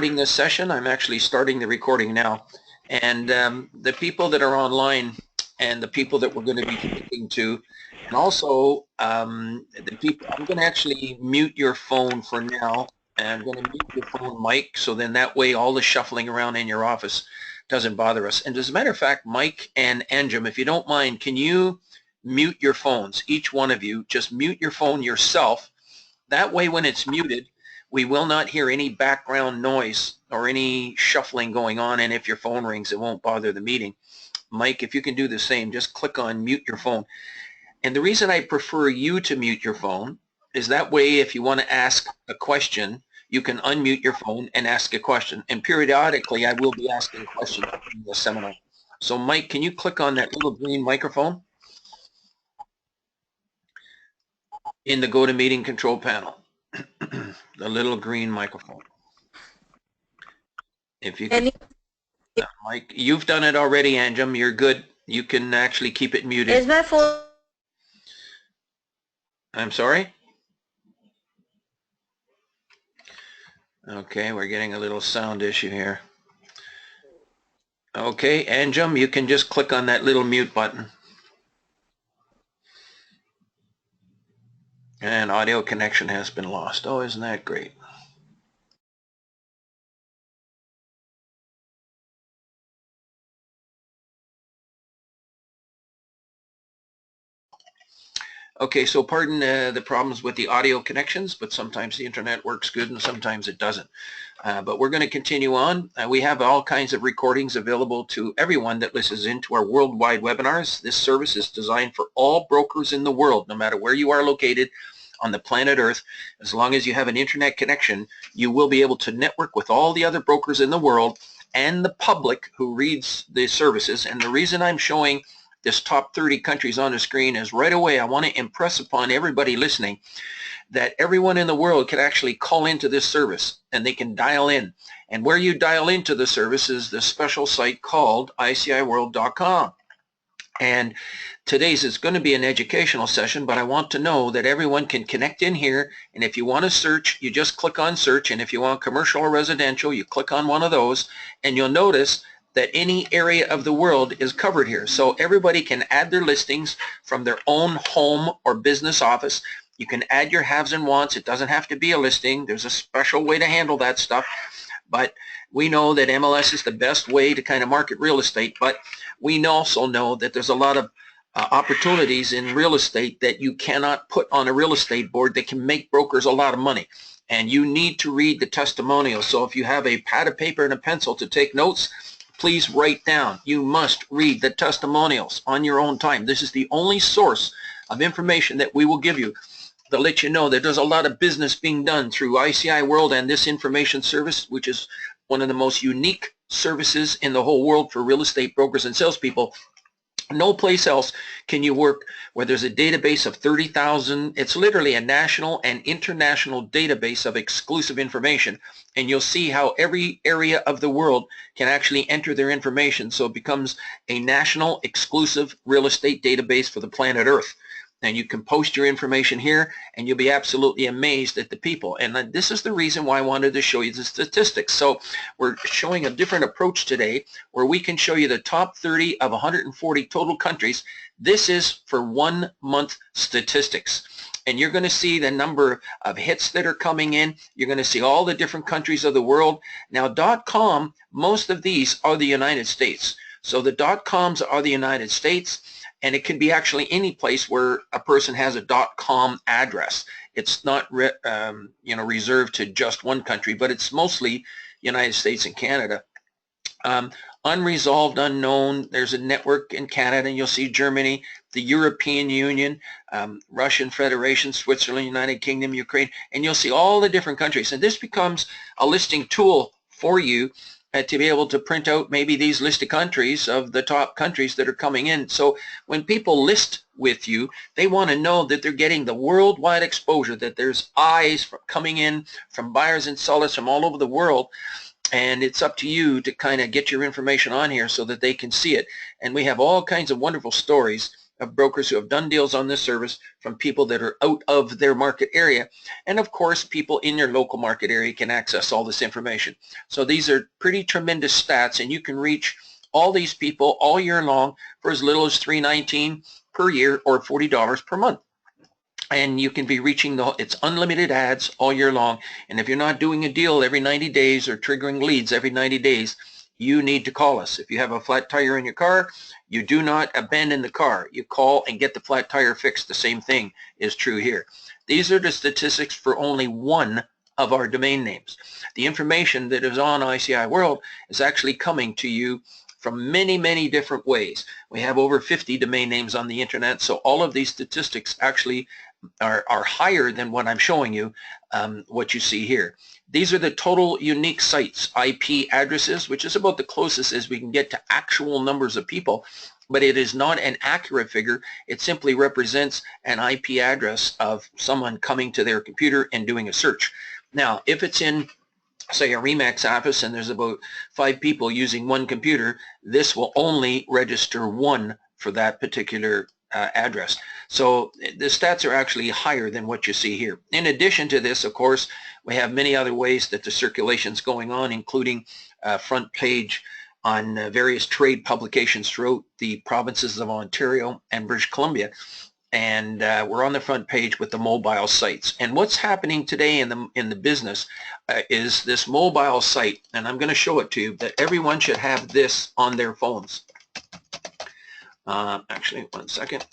recording this session. I'm actually starting the recording now. And the people that are online and the people that we're going to be speaking to, and also the people, I'm going to actually mute your phone for now. And I'm going to mute your phone mic, so then that way all the shuffling around in your office doesn't bother us. And as a matter of fact, Mike and Anjum, if you don't mind, can you mute your phones, each one of you? Just mute your phone yourself. That way when it's muted, we will not hear any background noise or any shuffling going on, and if your phone rings, it won't bother the meeting. Mike, if you can do the same, just click on mute your phone. And the reason I prefer you to mute your phone is that way if you want to ask a question, you can unmute your phone and ask a question. And periodically, I will be asking questions in the seminar. So Mike, can you click on that little green microphone in the GoToMeeting control panel? The little green microphone. If you can, Mike, you've done it already, Anjum. You're good. You can actually keep it muted. Is my phone? I'm sorry? Okay, we're getting a little sound issue here. Okay, Anjum, you can just click on that little mute button. And audio connection has been lost. Oh, isn't that great? Okay, so pardon the problems with the audio connections, but sometimes the internet works good and sometimes it doesn't. But we're going to continue on. We have all kinds of recordings available to everyone that listens into our worldwide webinars. This service is designed for all brokers in the world, no matter where you are located on the planet Earth. As long as you have an internet connection, you will be able to network with all the other brokers in the world and the public who reads the services. And the reason I'm showing this top 30 countries on the screen is right away I want to impress upon everybody listening that everyone in the world can actually call into this service and they can dial in. And where you dial into the service is the special site called ICIWorld.com. And today's is going to be an educational session, but I want to know that everyone can connect in here. And if you want to search, you just click on search. And if you want commercial or residential, you click on one of those. And you'll notice that any area of the world is covered here. So everybody can add their listings from their own home or business office. You can add your haves and wants. It doesn't have to be a listing. There's a special way to handle that stuff. But we know that MLS is the best way to kind of market real estate. But we also know that there's a lot of opportunities in real estate that you cannot put on a real estate board that can make brokers a lot of money. And you need to read the testimonials. So if you have a pad of paper and a pencil to take notes, please write down. You must read the testimonials on your own time. This is the only source of information that we will give you to let you know that there's a lot of business being done through ICIWorld and this information service, which is one of the most unique services in the whole world for real estate brokers and salespeople. No place else can you work where there's a database of 30,000. It's literally a national and international database of exclusive information. And you'll see how every area of the world can actually enter their information. So it becomes a national exclusive real estate database for the planet Earth. And you can post your information here and you'll be absolutely amazed at the people. And this is the reason why I wanted to show you the statistics. So we're showing a different approach today where we can show you the top 30 of 140 total countries. This is for 1 month statistics. And you're going to see the number of hits that are coming in. You're going to see all the different countries of the world. Now, .com, most of these are the United States. So the .coms are the United States. And it can be actually any place where a person has a .com address. It's not reserved to just one country, but it's mostly United States and Canada. Unresolved, unknown, there's a network in Canada, and you'll see Germany, the European Union, Russian Federation, Switzerland, United Kingdom, Ukraine, and you'll see all the different countries. And this becomes a listing tool for you to be able to print out maybe these listed countries of the top countries that are coming in. So when people list with you, they want to know that they're getting the worldwide exposure, that there's eyes coming in from buyers and sellers from all over the world. And it's up to you to kind of get your information on here so that they can see it. And we have all kinds of wonderful stories of brokers who have done deals on this service from people that are out of their market area. And of course, people in your local market area can access all this information. So these are pretty tremendous stats, and you can reach all these people all year long for as little as $3.19 per year or $40 per month. And you can be reaching it's unlimited ads all year long. And if you're not doing a deal every 90 days or triggering leads every 90 days, you need to call us. If you have a flat tire in your car, you do not abandon the car. You call and get the flat tire fixed. The same thing is true here. These are the statistics for only one of our domain names. The information that is on ICIWorld is actually coming to you from many, many different ways. We have over 50 domain names on the internet, so all of these statistics actually are higher than what I'm showing you, what you see here. These are the total unique sites, IP addresses, which is about the closest as we can get to actual numbers of people, but it is not an accurate figure. It simply represents an IP address of someone coming to their computer and doing a search. Now, if it's in, say, a RE/MAX office and there's about 5 people using one computer, this will only register one for that particular address. So the stats are actually higher than what you see here. In addition to this, of course, we have many other ways that the circulation is going on, including front page on various trade publications throughout the provinces of Ontario and British Columbia. And we're on the front page with the mobile sites. And what's happening today in the business is this mobile site, and I'm going to show it to you, that everyone should have this on their phones. Actually, one second.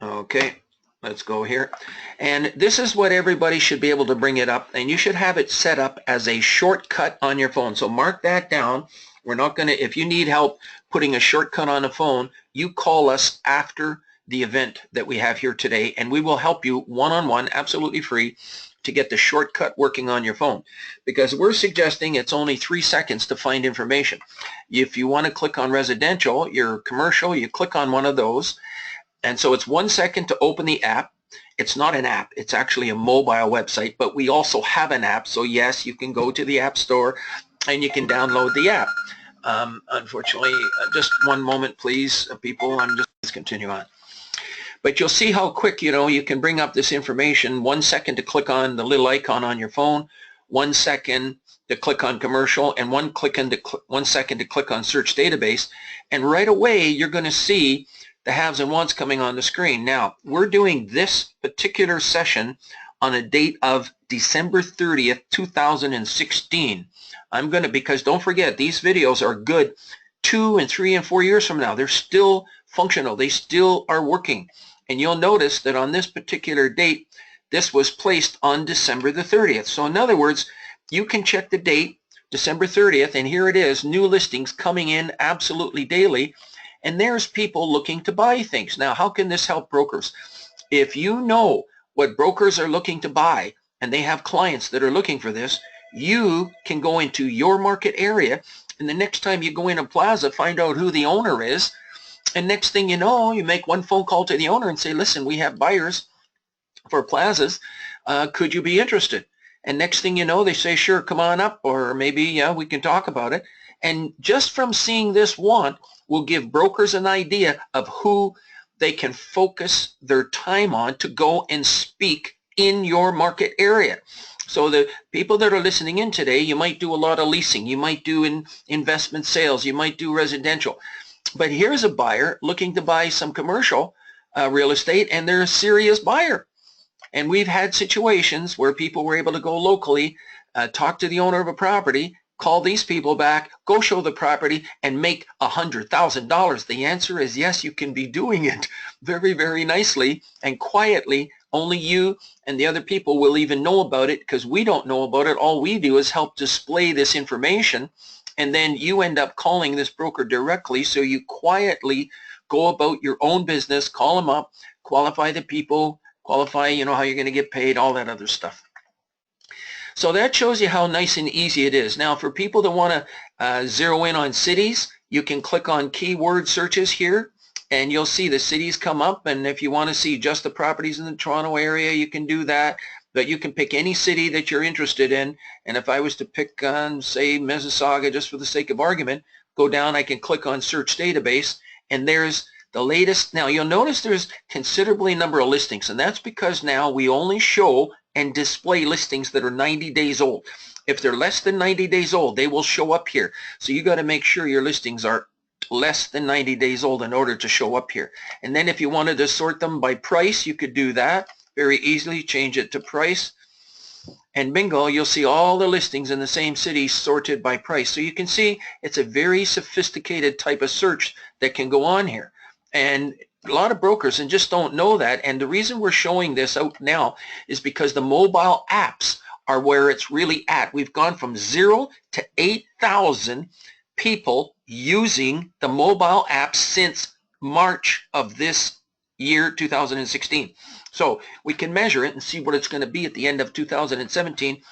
Okay, let's go here. And this is what everybody should be able to bring it up, and you should have it set up as a shortcut on your phone. So mark that down. We're not going to, if you need help putting a shortcut on a phone, you call us after the event that we have here today, and we will help you one-on-one, absolutely free, to get the shortcut working on your phone, because we're suggesting it's only 3 seconds to find information. If you want to click on residential, your commercial, you click on one of those, and so it's 1 second to open the app. It's not an app, it's actually a mobile website, but we also have an app, so yes, you can go to the App Store and you can download the app. Unfortunately, just one moment please, people, let's continue on. But you'll see how quick, you can bring up this information. 1 second to click on the little icon on your phone, 1 second to click on commercial, and 1 second to click on search database. And right away, you're going to see the haves and wants coming on the screen. Now, we're doing this particular session on a date of December 30th, 2016. Because don't forget, these videos are good 2 and 3 and 4 years from now. They're still functional. They still are working. And you'll notice that on this particular date, this was placed on December the 30th. So in other words, you can check the date, December 30th, and here it is, new listings coming in absolutely daily. And there's people looking to buy things. Now, how can this help brokers? If you know what brokers are looking to buy, and they have clients that are looking for this, you can go into your market area, and the next time you go in a plaza, find out who the owner is, and next thing you know, you make one phone call to the owner and say, listen, we have buyers for plazas. Could you be interested? And next thing you know, they say, sure, come on up, or maybe, yeah, we can talk about it. And just from seeing this want will give brokers an idea of who they can focus their time on to go and speak in your market area. So the people that are listening in today, you might do a lot of leasing, you might do investment sales, you might do residential. But here's a buyer looking to buy some commercial real estate, and they're a serious buyer. And we've had situations where people were able to go locally, talk to the owner of a property, call these people back, go show the property, and make $100,000. The answer is yes, you can be doing it very, very nicely and quietly. Only you and the other people will even know about it, because we don't know about it. All we do is help display this information, and then you end up calling this broker directly, so you quietly go about your own business, call them up, qualify the people, qualify, how you're going to get paid, all that other stuff. So that shows you how nice and easy it is. Now, for people that want to zero in on cities, you can click on keyword searches here, and you'll see the cities come up. And if you want to see just the properties in the Toronto area, you can do that. But you can pick any city that you're interested in. And if I was to pick on, say, Mississauga, just for the sake of argument, go down, I can click on search database, and there's the latest. Now you'll notice there's considerably number of listings, and that's because now we only show and display listings that are 90 days old. If they're less than 90 days old, they will show up here. So you got to make sure your listings are less than 90 days old in order to show up here. And then if you wanted to sort them by price, you could do that very easily. Change it to price, and bingo, you'll see all the listings in the same city sorted by price. So you can see it's a very sophisticated type of search that can go on here. And a lot of brokers and just don't know that. And the reason we're showing this out now is because the mobile apps are where it's really at. We've gone from 0 to 8,000 people using the mobile apps since March of this year, 2016. So we can measure it and see what it's going to be at the end of 2017.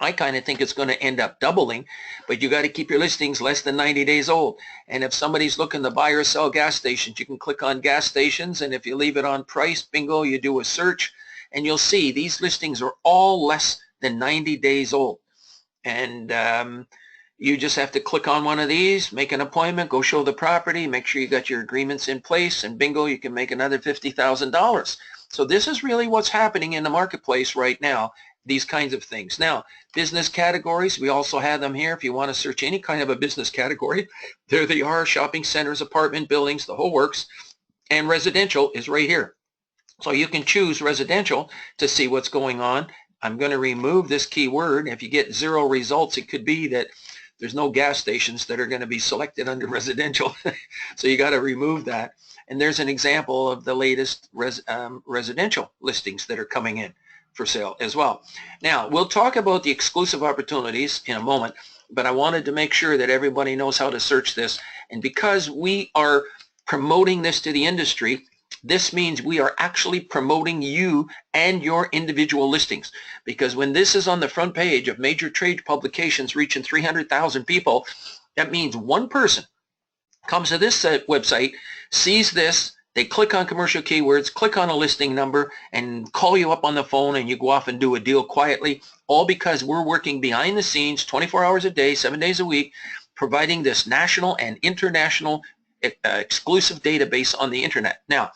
I kind of think it's going to end up doubling, but you got to keep your listings less than 90 days old. And if somebody's looking to buy or sell gas stations, you can click on gas stations, and if you leave it on price, bingo, you do a search, and you'll see these listings are all less than 90 days old. And you just have to click on one of these, make an appointment, go show the property, make sure you got your agreements in place, and bingo, you can make another $50,000. So this is really what's happening in the marketplace right now, these kinds of things. Now, business categories, we also have them here. If you want to search any kind of a business category, there they are: shopping centers, apartment buildings, the whole works. And residential is right here. So you can choose residential to see what's going on. I'm going to remove this keyword. If you get 0 results, it could be that there's no gas stations that are going to be selected under residential. So you got to remove that. And there's an example of the latest residential listings that are coming in for sale as well. Now, we'll talk about the exclusive opportunities in a moment, but I wanted to make sure that everybody knows how to search this. And because we are promoting this to the industry, this means we are actually promoting you and your individual listings. Because when this is on the front page of major trade publications reaching 300,000 people, that means one person comes to this website, sees this, they click on commercial keywords, click on a listing number, and call you up on the phone, and you go off and do a deal quietly, all because we're working behind the scenes 24 hours a day, 7 days a week, providing this national and international exclusive database on the internet. Now,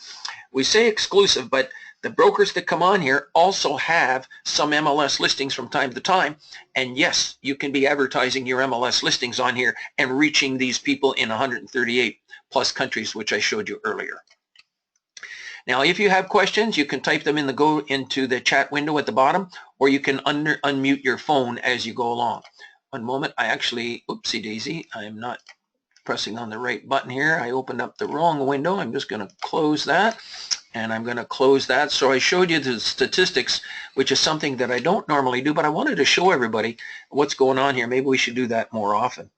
we say exclusive, but the brokers that come on here also have some MLS listings from time to time. And yes, you can be advertising your MLS listings on here and reaching these people in 138 plus countries, which I showed you earlier. Now, if you have questions, you can type them into the chat window at the bottom, or you can unmute your phone as you go along. One moment, I actually, oopsie daisy, I'm not pressing on the right button here. I opened up the wrong window. I'm just going to close that, and I'm going to close that. So I showed you the statistics, which is something that I don't normally do, but I wanted to show everybody what's going on here. Maybe we should do that more often.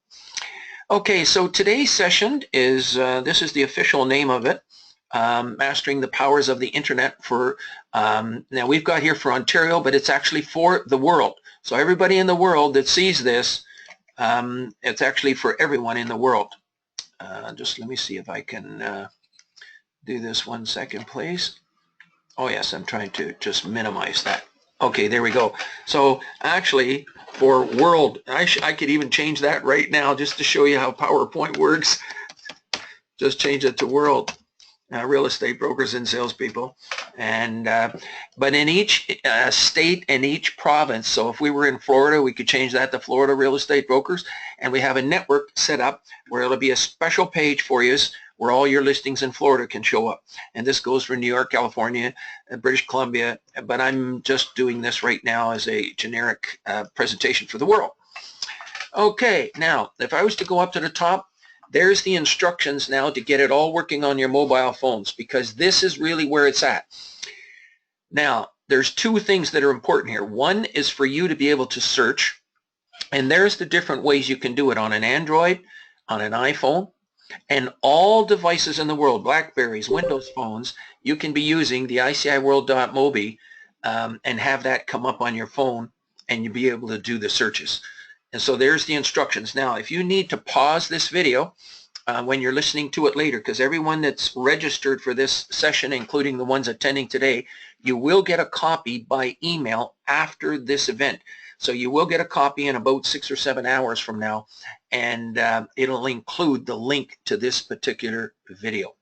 Okay, so today's session is, this is the official name of it, Mastering the Powers of the Internet for, now we've got here for Ontario, but it's actually for the world. So everybody in the world that sees this, it's actually for everyone in the world. Just let me see if I can do this 1 second, please. Oh yes, I'm trying to just minimize that. Okay, there we go. So actually for world, I could even change that right now just to show you how PowerPoint works. Just change it to world. Real estate brokers and salespeople, and but in each state and each province, so if we were in Florida, we could change that to Florida Real Estate Brokers, and we have a network set up where it'll be a special page for you where all your listings in Florida can show up. And this goes for New York, California, British Columbia, but I'm just doing this right now as a generic presentation for the world. Okay, now if I was to go up to the top, there's the instructions now to get it all working on your mobile phones, because this is really where it's at. Now, there's 2 things that are important here. One is for you to be able to search, and there's the different ways you can do it on an Android, on an iPhone, and all devices in the world, Blackberries, Windows phones, you can be using the ICIWorld.mobi and have that come up on your phone, and you'll be able to do the searches. And so there's the instructions. Now, if you need to pause this video when you're listening to it later, because everyone that's registered for this session, including the ones attending today, you will get a copy by email after this event. So you will get a copy in about 6 or 7 hours from now, and it'll include the link to this particular video.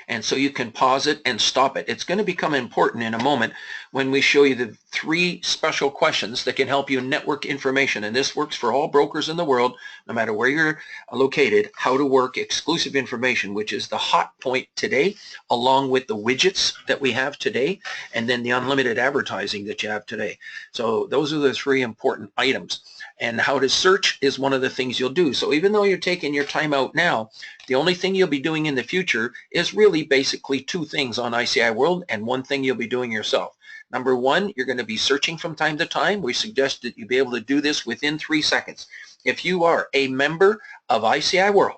And so you can pause it and stop it. It's going to become important in a moment when we show you the 3 special questions that can help you network information. And this works for all brokers in the world, no matter where you're located, how to work exclusive information, which is the hot point today, along with the widgets that we have today, and then the unlimited advertising that you have today. So those are the 3 important items. And how to search is one of the things you'll do. So even though you're taking your time out now, the only thing you'll be doing in the future is really basically 2 things on ICIWorld, and 1 thing you'll be doing yourself. Number 1, you're going to be searching from time to time. We suggest that you be able to do this within 3 seconds. If you are a member of ICIWorld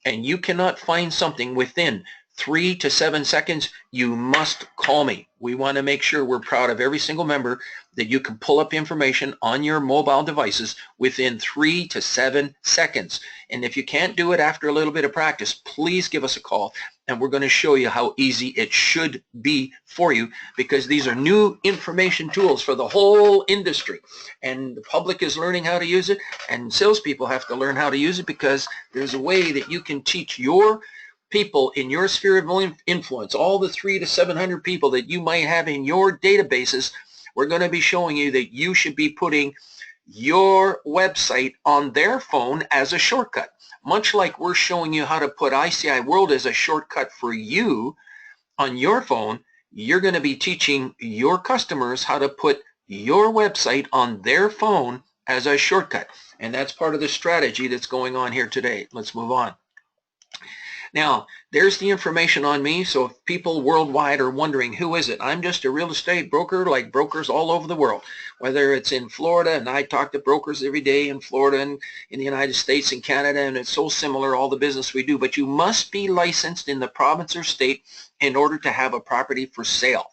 and you cannot find something within 3 to 7 seconds, you must call me. We want to make sure we're proud of every single member that you can pull up information on your mobile devices within 3 to 7 seconds. And if you can't do it after a little bit of practice, please give us a call, and we're going to show you how easy it should be for you, because these are new information tools for the whole industry, and the public is learning how to use it, and salespeople have to learn how to use it, because there's a way that you can teach your people in your sphere of influence, all the 300 to 700 people that you might have in your databases. We're going to be showing you that you should be putting your website on their phone as a shortcut. Much like we're showing you how to put ICIWorld as a shortcut for you on your phone, you're going to be teaching your customers how to put your website on their phone as a shortcut. And that's part of the strategy that's going on here today. Let's move on. Now, there's the information on me, so if people worldwide are wondering, who is it? I'm just a real estate broker like brokers all over the world, whether it's in Florida, and I talk to brokers every day in Florida and in the United States and Canada, and it's so similar, all the business we do, but you must be licensed in the province or state in order to have a property for sale.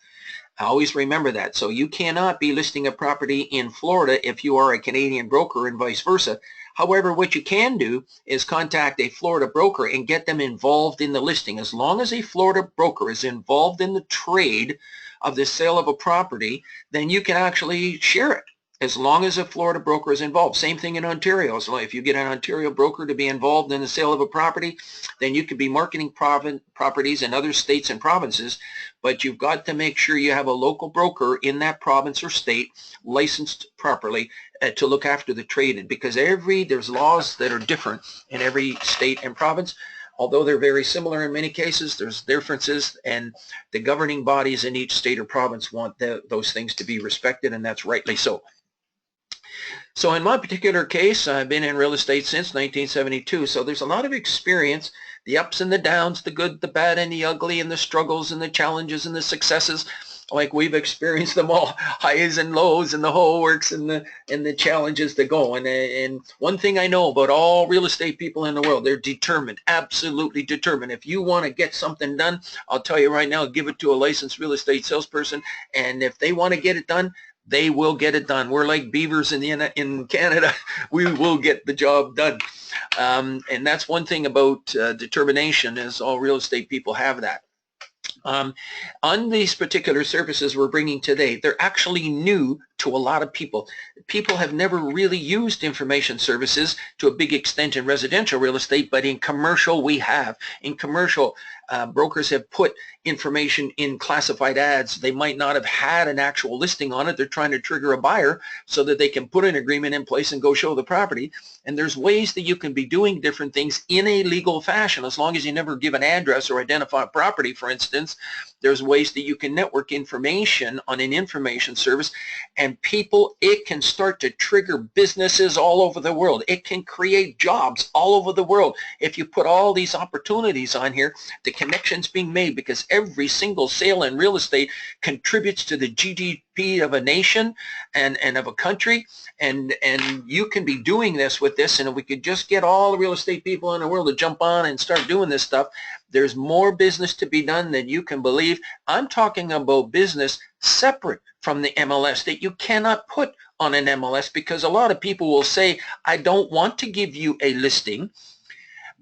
Always remember that. So you cannot be listing a property in Florida if you are a Canadian broker and vice versa. However, what you can do is contact a Florida broker and get them involved in the listing. As long as a Florida broker is involved in the trade of the sale of a property, then you can actually share it, as long as a Florida broker is involved. Same thing in Ontario. So if you get an Ontario broker to be involved in the sale of a property, then you could be marketing properties in other states and provinces, but you've got to make sure you have a local broker in that province or state licensed properly to look after the trade, because there's laws that are different in every state and province. Although they're very similar in many cases, there's differences, and the governing bodies in each state or province want those things to be respected, and that's rightly so. So in my particular case, I've been in real estate since 1972, so there's a lot of experience, the ups and the downs, the good, the bad, and the ugly, and the struggles, and the challenges, and the successes. Like, we've experienced them all, highs and lows, and the whole works, and the challenges that go. And one thing I know about all real estate people in the world, they're determined, absolutely determined. If you want to get something done, I'll tell you right now, give it to a licensed real estate salesperson, and if they want to get it done, they will get it done. We're like beavers in Canada. We will get the job done. And that's one thing about determination, is all real estate people have that. On these particular services we're bringing today, they're actually new to a lot of people. People have never really used information services to a big extent in residential real estate, but in commercial we have. In commercial, brokers have put information in classified ads. They might not have had an actual listing on it. They're trying to trigger a buyer so that they can put an agreement in place and go show the property. And there's ways that you can be doing different things in a legal fashion, as long as you never give an address or identify a property, for instance. There's ways that you can network information on an information service, and people, it can start to trigger businesses all over the world. It can create jobs all over the world if you put all these opportunities on here, the connections being made, because every single sale in real estate contributes to the GDP of a nation and of a country, and you can be doing this with this. And if we could just get all the real estate people in the world to jump on and start doing this stuff, there's more business to be done than you can believe. I'm talking about business separate from the MLS that you cannot put on an MLS, because a lot of people will say, I don't want to give you a listing,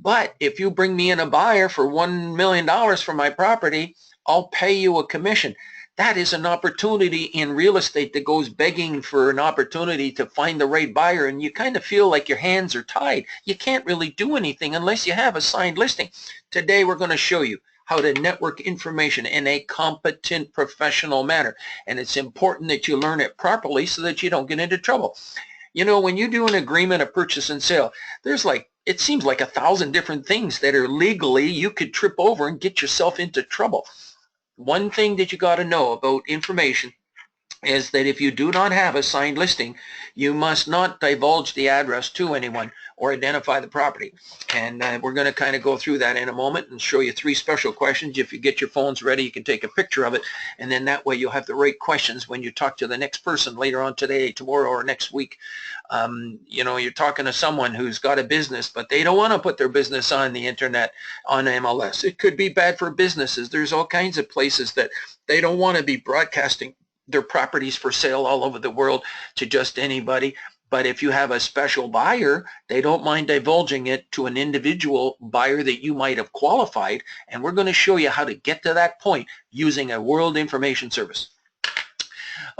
but if you bring me in a buyer for $1 million for my property, I'll pay you a commission. That is an opportunity in real estate that goes begging for an opportunity to find the right buyer, and you kind of feel like your hands are tied. You can't really do anything unless you have a signed listing. Today we're going to show you how to network information in a competent professional manner, and it's important that you learn it properly so that you don't get into trouble. You know, when you do an agreement of purchase and sale, there's it seems like 1,000 different things that are legally you could trip over and get yourself into trouble. One thing that you got to know about information is that if you do not have a signed listing, you must not divulge the address to anyone or identify the property. And we're going to kind of go through that in a moment and show you 3 special questions. If you get your phones ready, you can take a picture of it, and then that way you'll have the right questions when you talk to the next person later on today, tomorrow, or next week. You know, you're talking to someone who's got a business, but they don't want to put their business on the internet, on MLS. It could be bad for businesses. There's all kinds of places that they don't want to be broadcasting their properties for sale all over the world to just anybody. But if you have a special buyer, they don't mind divulging it to an individual buyer that you might have qualified. And we're going to show you how to get to that point using a World Information Service.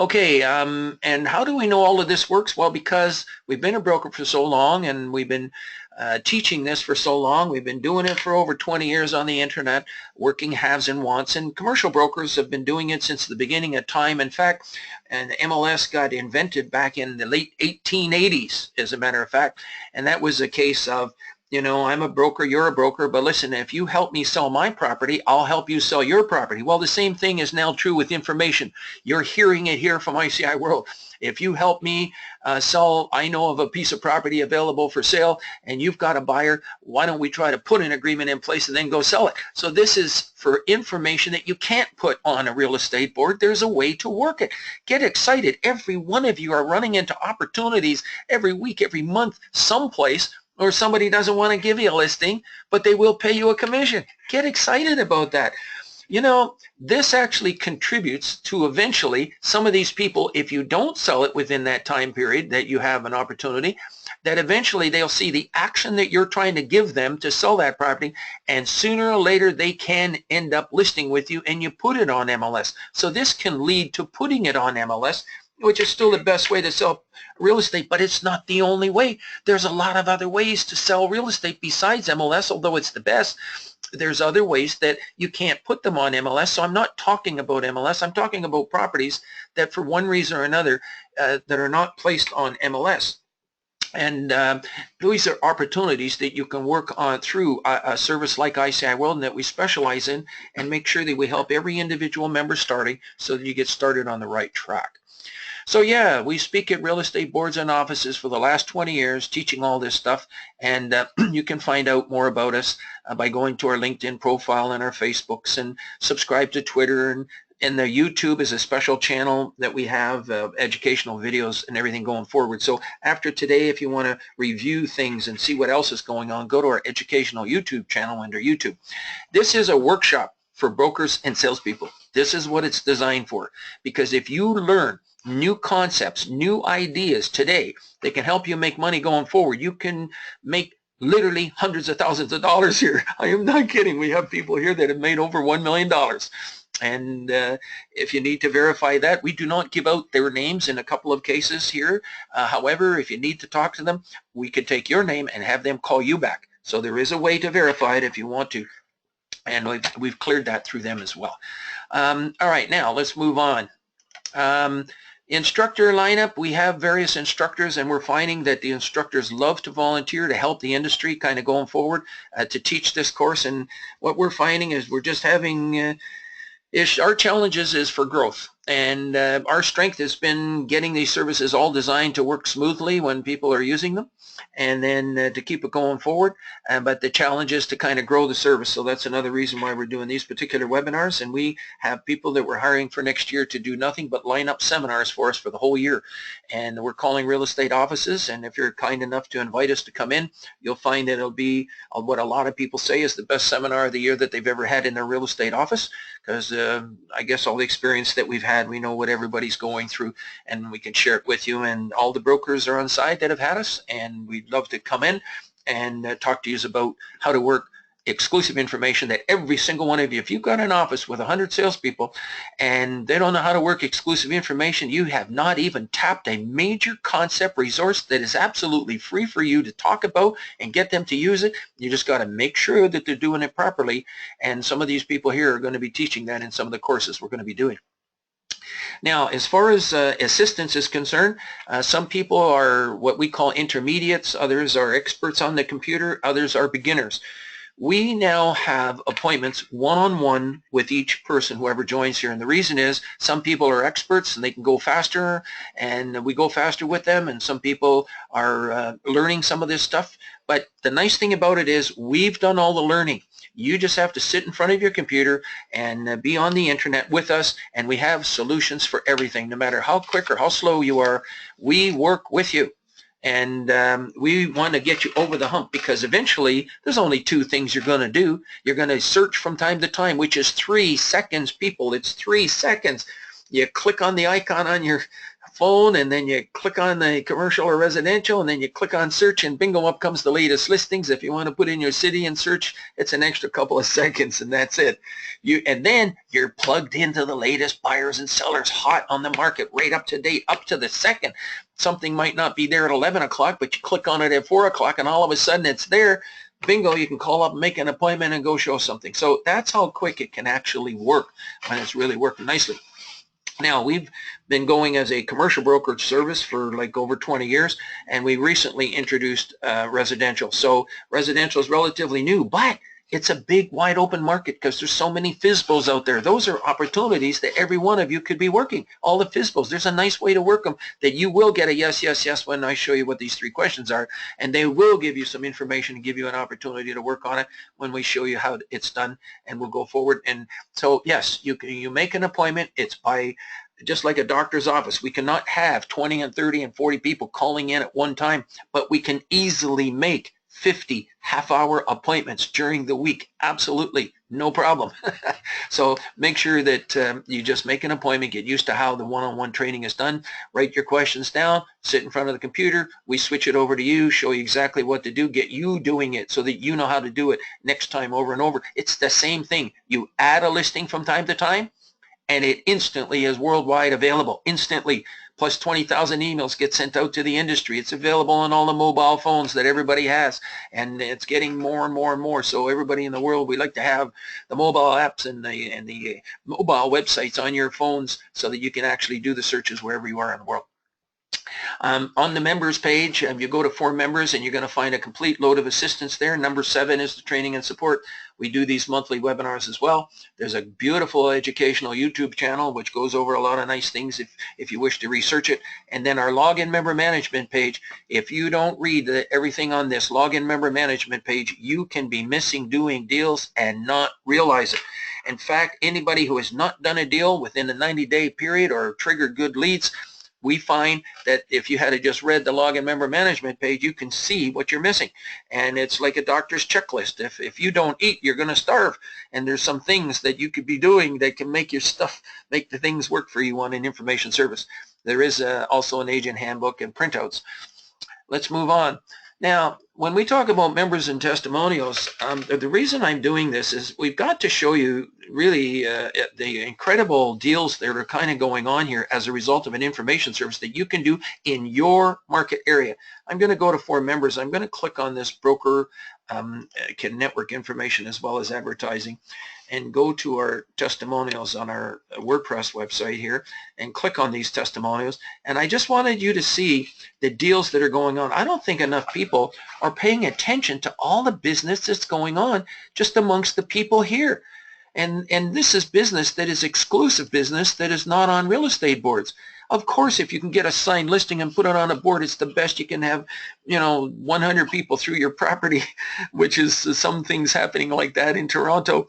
Okay, and how do we know all of this works? Well, because we've been a broker for so long, and we've been teaching this for so long. We've been doing it for over 20 years on the internet, working haves and wants, and commercial brokers have been doing it since the beginning of time. In fact, and MLS got invented back in the late 1880s, as a matter of fact, and that was a case of, you know, I'm a broker, you're a broker, but listen, if you help me sell my property, I'll help you sell your property. Well, the same thing is now true with information. You're hearing it here from ICIWorld. If you help me sell, I know of a piece of property available for sale, and you've got a buyer, why don't we try to put an agreement in place and then go sell it? So this is for information that you can't put on a real estate board. There's a way to work it. Get excited. Every one of you are running into opportunities every week, every month, someplace, or somebody doesn't want to give you a listing, but they will pay you a commission. Get excited about that. You know, this actually contributes to eventually some of these people, if you don't sell it within that time period that you have an opportunity, that eventually they'll see the action that you're trying to give them to sell that property, and sooner or later they can end up listing with you and you put it on MLS. So this can lead to putting it on MLS, which is still the best way to sell real estate, but it's not the only way. There's a lot of other ways to sell real estate besides MLS, although it's the best. There's other ways that you can't put them on MLS, so I'm not talking about MLS. I'm talking about properties that for one reason or another that are not placed on MLS. And these are opportunities that you can work on through a service like ICIWorld, and that we specialize in, and make sure that we help every individual member starting so that you get started on the right track. So yeah, we speak at real estate boards and offices for the last 20 years, teaching all this stuff, and you can find out more about us by going to our LinkedIn profile and our Facebooks, and subscribe to Twitter, and the YouTube is a special channel that we have, educational videos and everything going forward. So after today, if you want to review things and see what else is going on, go to our educational YouTube channel under YouTube. This is a workshop for brokers and salespeople. This is what it's designed for, because if you learn new concepts, new ideas today that can help you make money going forward, you can make literally hundreds of thousands of dollars here. I am not kidding. We have people here that have made over $1 million. And if you need to verify that, we do not give out their names in a couple of cases here. However, if you need to talk to them, we could take your name and have them call you back. So there is a way to verify it if you want to. And we've cleared that through them as well. All right, now let's move on. Instructor lineup, we have various instructors, and we're finding that the instructors love to volunteer to help the industry kind of going forward to teach this course. And what we're finding is we're just having our challenges is for growth, and our strength has been getting these services all designed to work smoothly when people are using them, and then to keep it going forward. But the challenge is to kind of grow the service. So that's another reason why we're doing these particular webinars. And we have people that we're hiring for next year to do nothing but line up seminars for us for the whole year. And we're calling real estate offices. And if you're kind enough to invite us to come in, you'll find that it'll be what a lot of people say is the best seminar of the year that they've ever had in their real estate office. Because I guess all the experience that we've had, we know what everybody's going through, and we can share it with you. And all the brokers are on site that have had us, and we'd love to come in and talk to you about how to work exclusive information that every single one of you, if you've got an office with 100 salespeople and they don't know how to work exclusive information, you have not even tapped a major concept resource that is absolutely free for you to talk about and get them to use it. You just got to make sure that they're doing it properly. And some of these people here are going to be teaching that in some of the courses we're going to be doing. Now, as far as assistance is concerned, some people are what we call intermediates, others are experts on the computer, others are beginners. We now have appointments one-on-one with each person, whoever joins here. And the reason is some people are experts and they can go faster, and we go faster with them, and some people are learning some of this stuff. But the nice thing about it is we've done all the learning. You just have to sit in front of your computer and be on the internet with us, and we have solutions for everything. No matter how quick or how slow you are, we work with you. And we want to get you over the hump, because eventually there's only two things you're going to do. You're going to search from time to time, which is 3 seconds, people. It's 3 seconds. You click on the icon on your phone, and then you click on the commercial or residential, and then you click on search, and bingo, up comes the latest listings. If you want to put in your city and search, it's an extra couple of seconds, and that's it. And then you're plugged into the latest buyers and sellers, hot on the market, right up to date, up to the second. Something might not be there at 11 o'clock, but you click on it at 4 o'clock, and all of a sudden it's there. Bingo, you can call up, make an appointment, and go show something. So that's how quick it can actually work when it's really working nicely. Now, we've been going as a commercial brokerage service for like over 20 years, and we recently introduced residential. So residential is relatively new, but it's a big, wide open market because there's so many FSBOs out there. Those are opportunities that every one of you could be working. All the FSBOs, there's a nice way to work them that you will get a yes, yes, yes when I show you what these 3 questions are, and they will give you some information and give you an opportunity to work on it when we show you how it's done, and we'll go forward. And so, yes, you make an appointment. It's by just like a doctor's office. We cannot have 20 and 30 and 40 people calling in at one time, but we can easily make 50 half-hour appointments during the week. Absolutely, no problem. So make sure that you just make an appointment, get used to how the one-on-one training is done, write your questions down, sit in front of the computer, we switch it over to you, show you exactly what to do, get you doing it so that you know how to do it next time over and over. It's the same thing. You add a listing from time to time, and it instantly is worldwide available, instantly. Plus 20,000 emails get sent out to the industry. It's available on all the mobile phones that everybody has, and it's getting more and more and more. So everybody in the world, we like to have the mobile apps and the mobile websites on your phones so that you can actually do the searches wherever you are in the world. On the members page, you go to For Members, and you're going to find a complete load of assistance there. Number 7 is the training and support. We do these monthly webinars as well. There's a beautiful educational YouTube channel which goes over a lot of nice things if you wish to research it. And then our login member management page. If you don't read everything on this login member management page, you can be missing doing deals and not realize it. In fact, anybody who has not done a deal within a 90-day period or triggered good leads, we find that if you had just read the login member management page, you can see what you're missing. And it's like a doctor's checklist. If you don't eat, you're going to starve. And there's some things that you could be doing that can make your stuff, make the things work for you on an information service. There is also an agent handbook and printouts. Let's move on. Now, when we talk about members and testimonials, the reason I'm doing this is we've got to show you really the incredible deals that are kind of going on here as a result of an information service that you can do in your market area. I'm going to go to For Members. I'm going to click on this broker network information as well as advertising, and go to our testimonials on our WordPress website here and click on these testimonials. And I just wanted you to see the deals that are going on. I don't think enough people are paying attention to all the business that's going on just amongst the people here. And this is business that is exclusive business that is not on real estate boards. Of course, if you can get a signed listing and put it on a board, it's the best you can have, 100 people through your property, which is some things happening like that in Toronto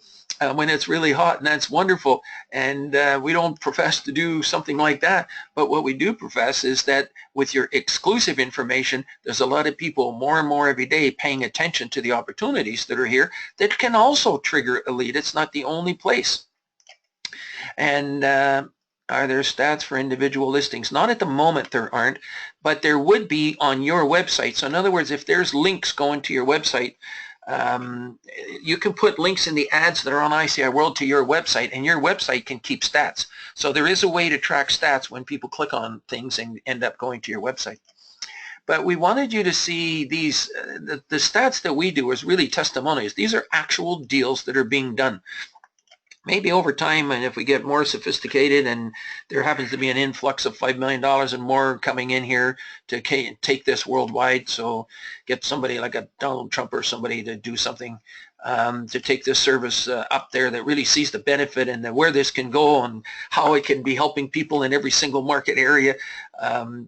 when it's really hot, and that's wonderful. And we don't profess to do something like that, but what we do profess is that with your exclusive information, there's a lot of people more and more every day paying attention to the opportunities that are here that can also trigger a lead. It's not the only place. And are there stats for individual listings? Not at the moment, there aren't, but there would be on your website. So in other words, if there's links going to your website, You can put links in the ads that are on ICIWorld to your website, and your website can keep stats. So there is a way to track stats when people click on things and end up going to your website. But we wanted you to see these, the stats that we do is really testimonials. These are actual deals that are being done. Maybe over time, and if we get more sophisticated and there happens to be an influx of $5 million and more coming in here to take this worldwide, so get somebody like a Donald Trump or somebody to do something to take this service up there that really sees the benefit and where this can go and how it can be helping people in every single market area.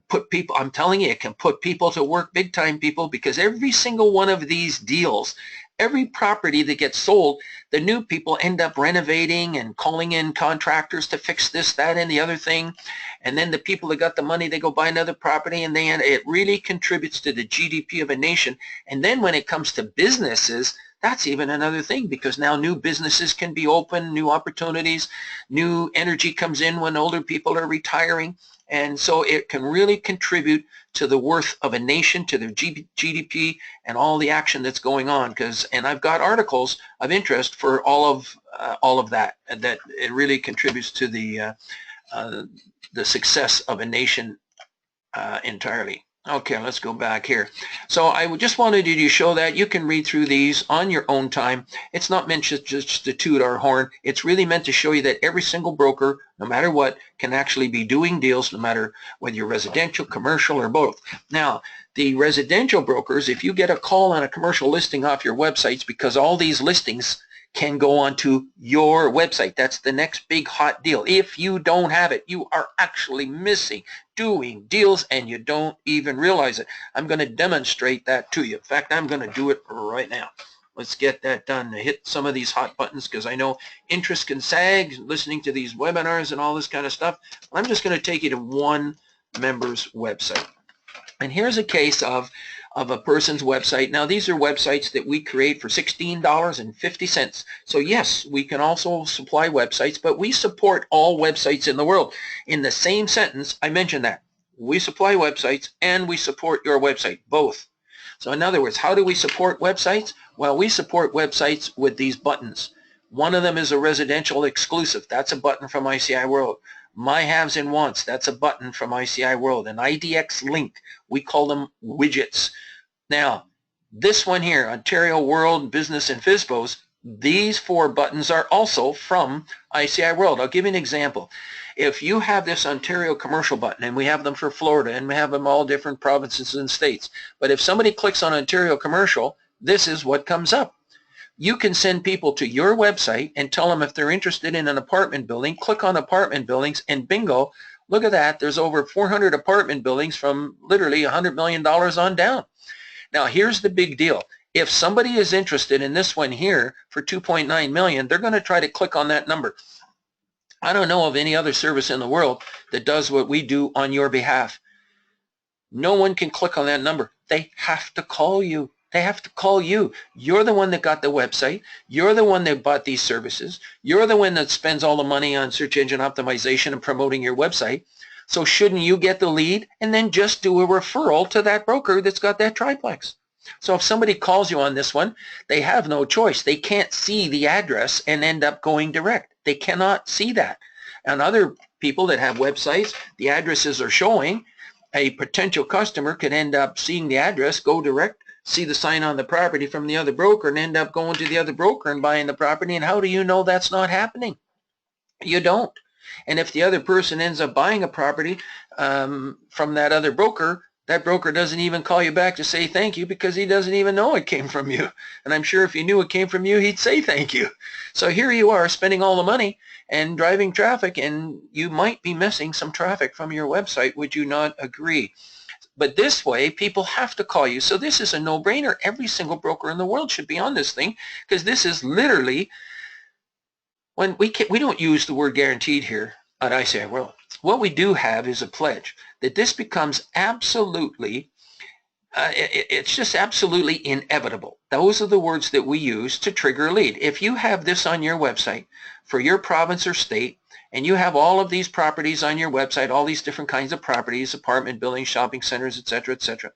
Put people, I'm telling you, it can put people to work big time, people, because every single one of these deals, every property that gets sold, the new people end up renovating and calling in contractors to fix this, that, and the other thing. And then the people that got the money, they go buy another property, and it really contributes to the GDP of a nation. And then when it comes to businesses, that's even another thing, because now new businesses can be open, new opportunities, new energy comes in when older people are retiring. And so it can really contribute to the worth of a nation, to their GDP, and all the action that's going on. And I've got articles of interest for all of that, and that it really contributes to the success of a nation entirely. Okay, let's go back here. So I just wanted you to show that you can read through these on your own time. It's not meant just to toot our horn. It's really meant to show you that every single broker, no matter what, can actually be doing deals, no matter whether you're residential, commercial, or both. Now, the residential brokers, if you get a call on a commercial listing off your websites, because all these listings can go onto your website. That's the next big hot deal. If you don't have it, you are actually missing doing deals, and you don't even realize it. I'm going to demonstrate that to you. In fact, I'm going to do it right now. Let's get that done. Hit some of these hot buttons, because I know interest can sag listening to these webinars and all this kind of stuff. I'm just going to take you to one member's website. And here's a case of a person's website. Now, these are websites that we create for $16.50. So yes, we can also supply websites, but we support all websites in the world. In the same sentence, I mentioned that. We supply websites and we support your website, both. So in other words, how do we support websites? Well, we support websites with these buttons. One of them is a residential exclusive. That's a button from ICIWorld. My haves and wants, that's a button from ICIWorld. An IDX link, we call them widgets. Now, this one here, Ontario World Business and FSBOs, these four buttons are also from ICIWorld. I'll give you an example. If you have this Ontario commercial button, and we have them for Florida, and we have them all different provinces and states, but if somebody clicks on Ontario commercial, this is what comes up. You can send people to your website and tell them if they're interested in an apartment building, click on apartment buildings, and bingo, look at that. There's over 400 apartment buildings from literally $100 million on down. Now, here's the big deal. If somebody is interested in this one here for 2.9 million, they're going to try to click on that number. I don't know of any other service in the world that does what we do on your behalf. No one can click on that number. They have to call you. They have to call you. You're the one that got the website. You're the one that bought these services. You're the one that spends all the money on search engine optimization and promoting your website. So shouldn't you get the lead and then just do a referral to that broker that's got that triplex? So if somebody calls you on this one, they have no choice. They can't see the address and end up going direct. They cannot see that. And other people that have websites, the addresses are showing. A potential customer could end up seeing the address, go direct, see the sign on the property from the other broker, and end up going to the other broker and buying the property. And how do you know that's not happening? You don't. And if the other person ends up buying a property from that other broker, that broker doesn't even call you back to say thank you, because he doesn't even know it came from you. And I'm sure if he knew it came from you, he'd say thank you. So here you are spending all the money and driving traffic, and you might be missing some traffic from your website. Would you not agree? But this way, people have to call you. So this is a no-brainer. Every single broker in the world should be on this thing, because this is literally, when we don't use the word guaranteed here at ICIWorld. What we do have is a pledge that this becomes absolutely, it's just absolutely inevitable. Those are the words that we use to trigger a lead. If you have this on your website for your province or state, and you have all of these properties on your website, all these different kinds of properties, apartment buildings, shopping centers, etc., etc.,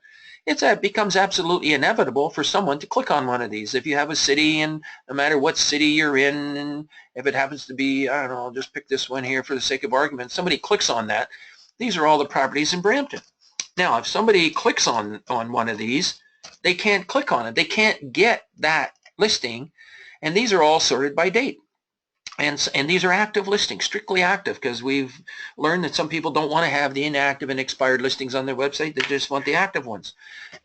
it becomes absolutely inevitable for someone to click on one of these. If you have a city, and no matter what city you're in, and if it happens to be, I don't know, I'll just pick this one here for the sake of argument, somebody clicks on that, these are all the properties in Brampton. Now, if somebody clicks on one of these, they can't click on it. They can't get that listing, and these are all sorted by date. And these are active listings, strictly active, because we've learned that some people don't want to have the inactive and expired listings on their website. They just want the active ones.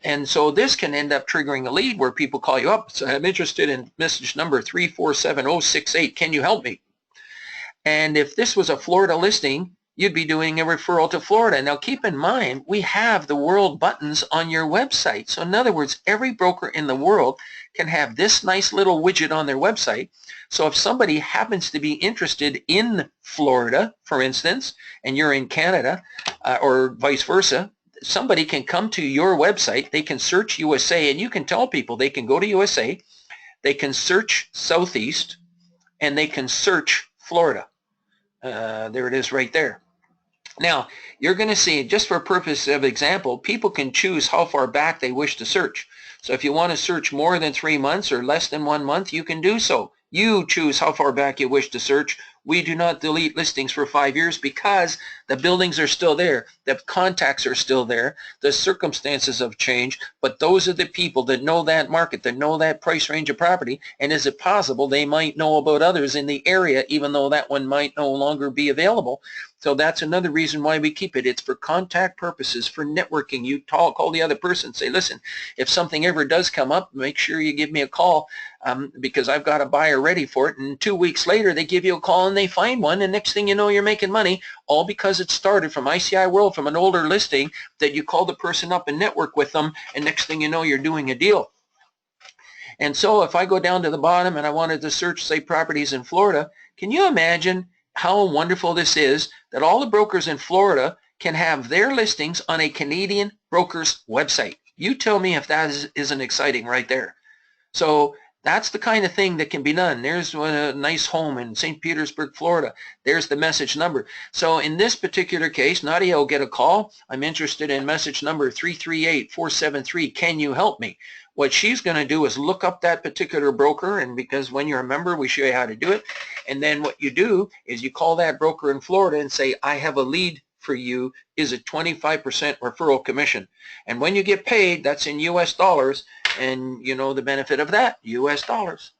And so this can end up triggering a lead where people call you up. So I'm interested in message number 347068. Can you help me? And if this was a Florida listing, you'd be doing a referral to Florida. Now keep in mind, we have the world buttons on your website. So in other words, every broker in the world can have this nice little widget on their website. So if somebody happens to be interested in Florida, for instance, and you're in Canada, or vice versa, somebody can come to your website, they can search USA, and you can tell people they can go to USA, they can search Southeast, and they can search Florida. There it is right there. Now, you're going to see, just for purpose of example, people can choose how far back they wish to search. So if you want to search more than 3 months or less than 1 month, you can do so. You choose how far back you wish to search. We do not delete listings for 5 years because the buildings are still there. The contacts are still there. The circumstances have changed, but those are the people that know that market, that know that price range of property, and is it possible they might know about others in the area even though that one might no longer be available. So that's another reason why we keep it. It's for contact purposes, for networking. You call the other person, say, listen, if something ever does come up, make sure you give me a call because I've got a buyer ready for it. And 2 weeks later, they give you a call and they find one, and next thing you know, you're making money, all because it started from ICIWorld, from an older listing that you call the person up and network with them, and next thing you know, you're doing a deal. And so if I go down to the bottom and I wanted to search, say, properties in Florida, can you imagine how wonderful this is that all the brokers in Florida can have their listings on a Canadian broker's website? You tell me if that isn't exciting right there. So that's the kind of thing that can be done. There's a nice home in St. Petersburg, Florida. There's the message number. So in this particular case, Nadia will get a call. I'm interested in message number 338473. Can you help me? What she's going to do is look up that particular broker, and because when you're a member, we show you how to do it. And then what you do is you call that broker in Florida and say, I have a lead for you. Is it 25% referral commission? And when you get paid, that's in US dollars, and you know the benefit of that, US dollars.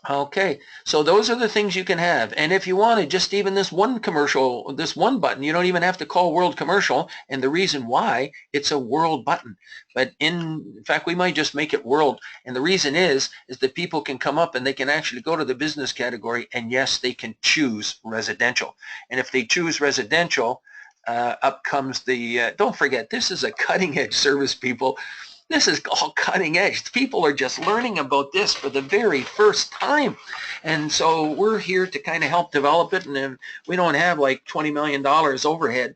Okay, so those are the things you can have. And if you wanted just even this one commercial, this one button, you don't even have to call World Commercial. And the reason why, it's a World button. But in fact, we might just make it World. And the reason is that people can come up and they can actually go to the business category, and yes, they can choose residential. And if they choose residential, up comes the, don't forget, this is a cutting edge service, people. This is all cutting edge. People are just learning about this for the very first time. And so we're here to kind of help develop it. And we don't have like $20 million overhead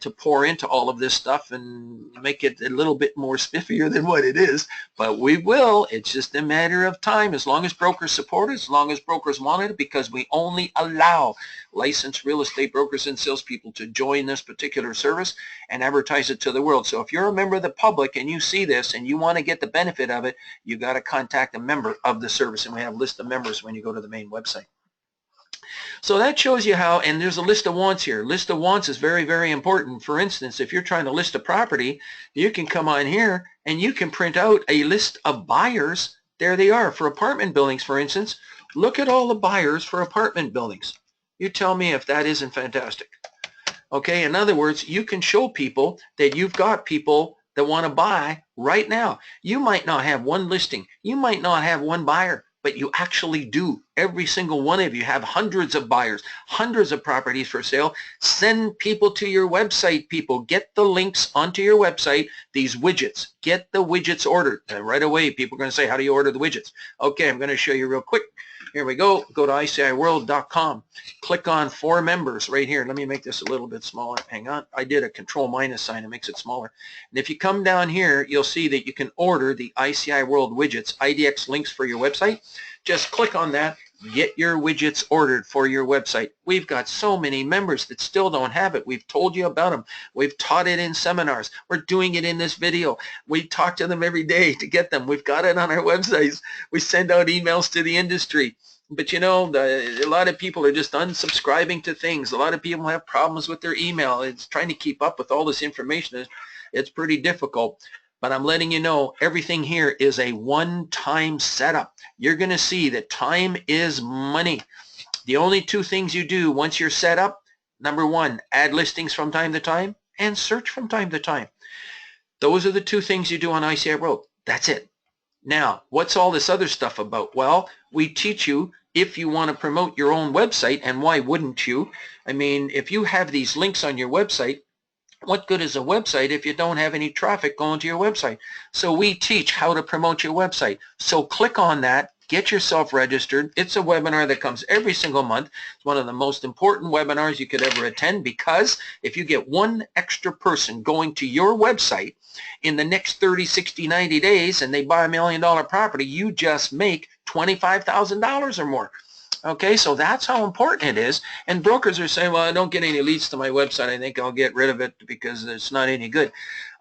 to pour into all of this stuff and make it a little bit more spiffier than what it is. But we will. It's just a matter of time. As long as brokers support it, as long as brokers want it, because we only allow licensed real estate brokers and salespeople to join this particular service and advertise it to the world. So if you're a member of the public and you see this and you want to get the benefit of it, you got to contact a member of the service. And we have a list of members when you go to the main website. So that shows you how, and there's a list of wants here. List of wants is very, very important. For instance, if you're trying to list a property, you can come on here and you can print out a list of buyers. There they are. For apartment buildings, for instance, look at all the buyers for apartment buildings. You tell me if that isn't fantastic. Okay, in other words, you can show people that you've got people that want to buy right now. You might not have one listing. You might not have one buyer, but you actually do. Every single one of you have hundreds of buyers, hundreds of properties for sale. Send people to your website, people. Get the links onto your website, these widgets. Get the widgets ordered. And right away, people are going to say, how do you order the widgets? Okay, I'm going to show you real quick. Here we go. Go to ICIWorld.com. Click on For Members right here. Let me make this a little bit smaller. Hang on. I did a control minus sign. It makes it smaller. And if you come down here, you'll see that you can order the ICIWorld widgets, IDX links for your website. Just click on that. Get your widgets ordered for your website. We've got so many members that still don't have it. We've told you about them. We've taught it in seminars. We're doing it in this video. We talk to them every day to get them. We've got it on our websites. We send out emails to the industry. But you know, a lot of people are just unsubscribing to things. A lot of people have problems with their email. It's trying to keep up with all this information. It's pretty difficult. But I'm letting you know, everything here is a one-time setup. You're going to see that time is money. The only two things you do once you're set up, number one, add listings from time to time and search from time to time. Those are the two things you do on ICIWorld. That's it. Now, what's all this other stuff about? Well, we teach you if you want to promote your own website, and why wouldn't you? I mean, if you have these links on your website, what good is a website if you don't have any traffic going to your website? So we teach how to promote your website. So click on that, get yourself registered. It's a webinar that comes every single month. It's one of the most important webinars you could ever attend, because if you get one extra person going to your website in the next 30, 60, 90 days and they buy $1 million property, you just make $25,000 or more. Okay, so that's how important it is. And brokers are saying, well, I don't get any leads to my website. I think I'll get rid of it because it's not any good.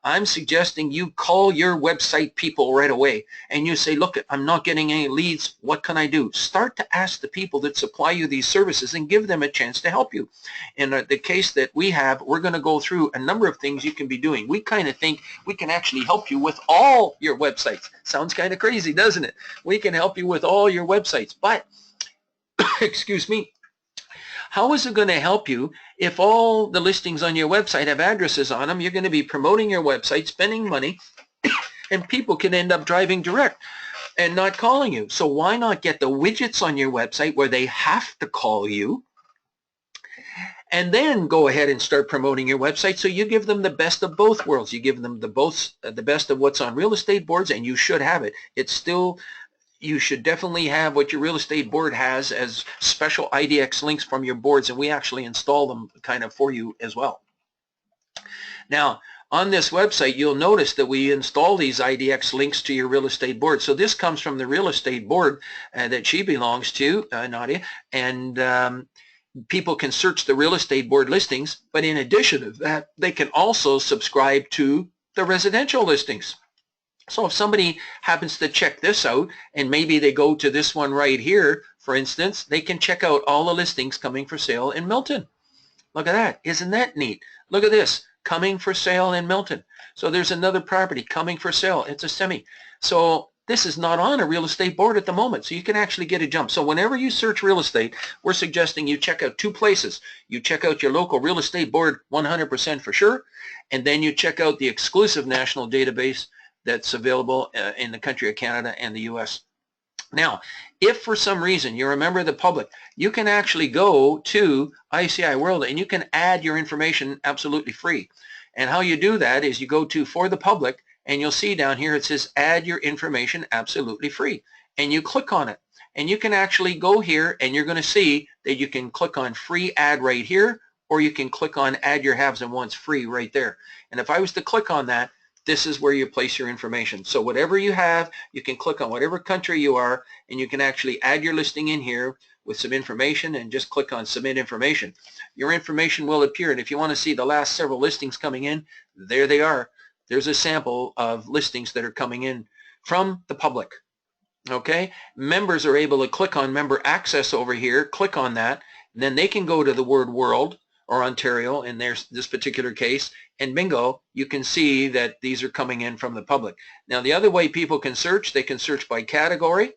I'm suggesting you call your website people right away and you say, look, I'm not getting any leads. What can I do? Start to ask the people that supply you these services and give them a chance to help you. In the case that we have, we're going to go through a number of things you can be doing. We kind of think we can actually help you with all your websites. Sounds kind of crazy, doesn't it? We can help you with all your websites, but excuse me, how is it going to help you if all the listings on your website have addresses on them? You're going to be promoting your website, spending money, and people can end up driving direct and not calling you. So why not get the widgets on your website where they have to call you, and then go ahead and start promoting your website? So you give them the best of both worlds. You give them the best of what's on real estate boards, and you should have it. It's still, you should definitely have what your real estate board has as special IDX links from your boards, and we actually install them kind of for you as well. Now, on this website, you'll notice that we install these IDX links to your real estate board. So this comes from the real estate board that she belongs to, Nadia, and people can search the real estate board listings, but in addition to that, they can also subscribe to the residential listings. So if somebody happens to check this out, and maybe they go to this one right here, for instance, they can check out all the listings coming for sale in Milton. Look at that. Isn't that neat? Look at this. Coming for sale in Milton. So there's another property coming for sale. It's a semi. So this is not on a real estate board at the moment, so you can actually get a jump. So whenever you search real estate, we're suggesting you check out two places. You check out your local real estate board 100% for sure, and then you check out the exclusive national database that's available in the country of Canada and the US. Now, if for some reason you're a member of the public, you can actually go to ICIWorld and you can add your information absolutely free. And how you do that is you go to For the Public, and you'll see down here it says Add Your Information Absolutely Free. And you click on it. And you can actually go here, and you're going to see that you can click on Free Add right here, or you can click on Add Your Haves and Wants Free right there. And if I was to click on that, this is where you place your information. So whatever you have, you can click on whatever country you are, and you can actually add your listing in here with some information, and just click on Submit Information. Your information will appear, and if you want to see the last several listings coming in, there they are. There's a sample of listings that are coming in from the public. Okay? Members are able to click on Member Access over here, click on that, and then they can go to the word World or Ontario in this particular case, and bingo, you can see that these are coming in from the public. Now, the other way people can search, they can search by category,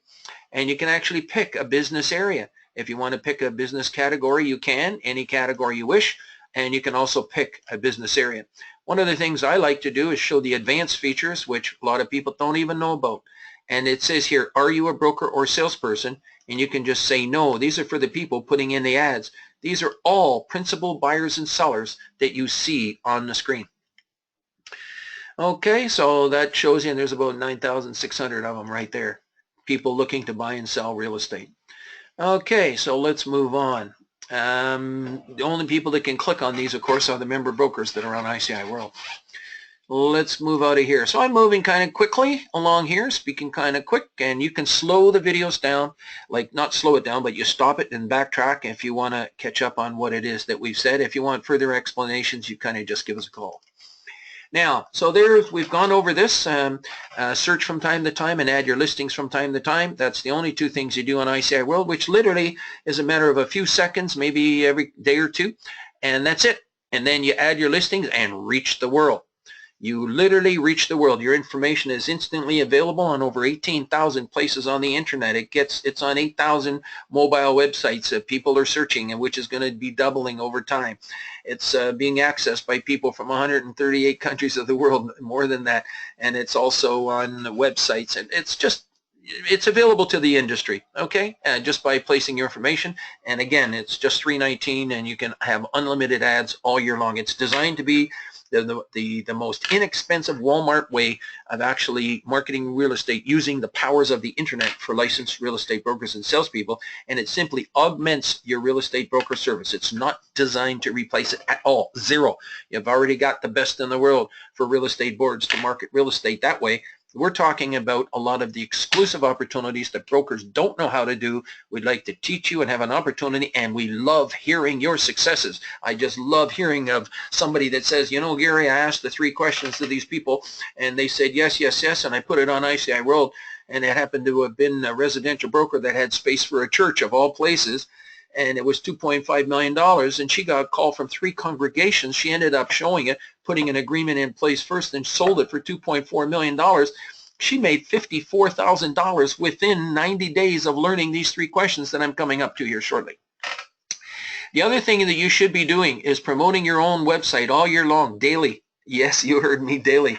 and you can actually pick a business area. If you want to pick a business category, you can, any category you wish, and you can also pick a business area. One of the things I like to do is show the advanced features, which a lot of people don't even know about. And it says here, are you a broker or salesperson? And you can just say no. These are for the people putting in the ads. These are all principal buyers and sellers that you see on the screen. Okay, so that shows you, and there's about 9,600 of them right there. People looking to buy and sell real estate. Okay, so let's move on. The only people that can click on these, of course, are the member brokers that are on ICIWorld. Let's move out of here. So I'm moving kind of quickly along here, speaking kind of quick, and you can slow the videos down, like not slow it down, but you stop it and backtrack if you want to catch up on what it is that we've said. If you want further explanations, you kind of just give us a call. Now, so we've gone over this, search from time to time and add your listings from time to time. That's the only two things you do on ICIWorld, which literally is a matter of a few seconds, maybe every day or two, and that's it. And then you add your listings and reach the world. You literally reach the world. Your information is instantly available on over 18,000 places on the internet. It's on 8,000 mobile websites that people are searching, and which is going to be doubling over time. It's being accessed by people from 138 countries of the world, more than that, and it's also on the websites, and it's available to the industry, okay, just by placing your information. And again, it's just $3.19, and you can have unlimited ads all year long. It's designed to be the most inexpensive Walmart way of actually marketing real estate using the powers of the internet for licensed real estate brokers and salespeople, and it simply augments your real estate broker service. It's not designed to replace it at all. Zero. You've already got the best in the world for real estate boards to market real estate that way. We're talking about a lot of the exclusive opportunities that brokers don't know how to do. We'd like to teach you and have an opportunity, and we love hearing your successes. I just love hearing of somebody that says, you know, Gary, I asked the 3 questions to these people, and they said yes, yes, yes, and I put it on ICIWorld, and it happened to have been a residential broker that had space for a church of all places, and it was $2.5 million, and she got a call from 3 congregations. She ended up showing it, putting an agreement in place first, and sold it for $2.4 million. She made $54,000 within 90 days of learning these 3 questions that I'm coming up to here shortly. The other thing that you should be doing is promoting your own website all year long, daily. Yes, you heard me, daily.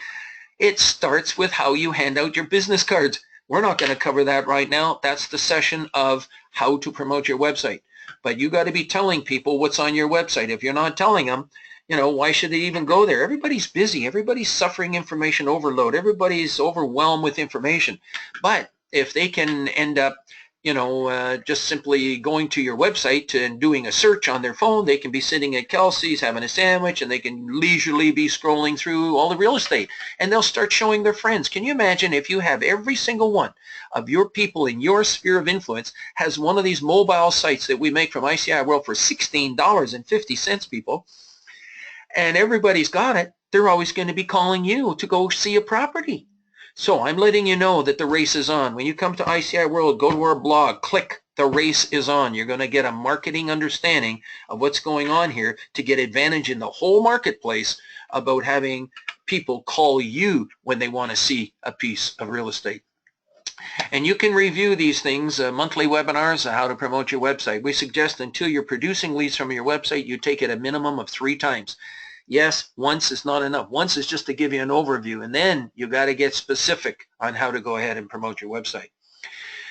It starts with how you hand out your business cards. We're not going to cover that right now. That's the session of how to promote your website. But you got to be telling people what's on your website. If you're not telling them, you know, why should they even go there? Everybody's busy. Everybody's suffering information overload. Everybody's overwhelmed with information. But if they can end up, you know, just simply going to your website and doing a search on their phone, they can be sitting at Kelsey's having a sandwich, and they can leisurely be scrolling through all the real estate, and they'll start showing their friends. Can you imagine if you have every single one of your people in your sphere of influence has one of these mobile sites that we make from ICIWorld for $16.50, people, and everybody's got it, they're always going to be calling you to go see a property. So I'm letting you know that the race is on. When you come to ICIWorld, go to our blog, click the race is on. You're going to get a marketing understanding of what's going on here to get advantage in the whole marketplace about having people call you when they want to see a piece of real estate. And you can review these things, monthly webinars on how to promote your website. We suggest until you're producing leads from your website, you take it a minimum of 3 times. Yes, once is not enough. Once is just to give you an overview, and then you got to get specific on how to go ahead and promote your website.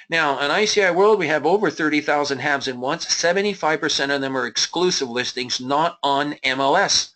Now, on ICIWorld, we have over 30,000 haves and wants. 75% of them are exclusive listings, not on MLS.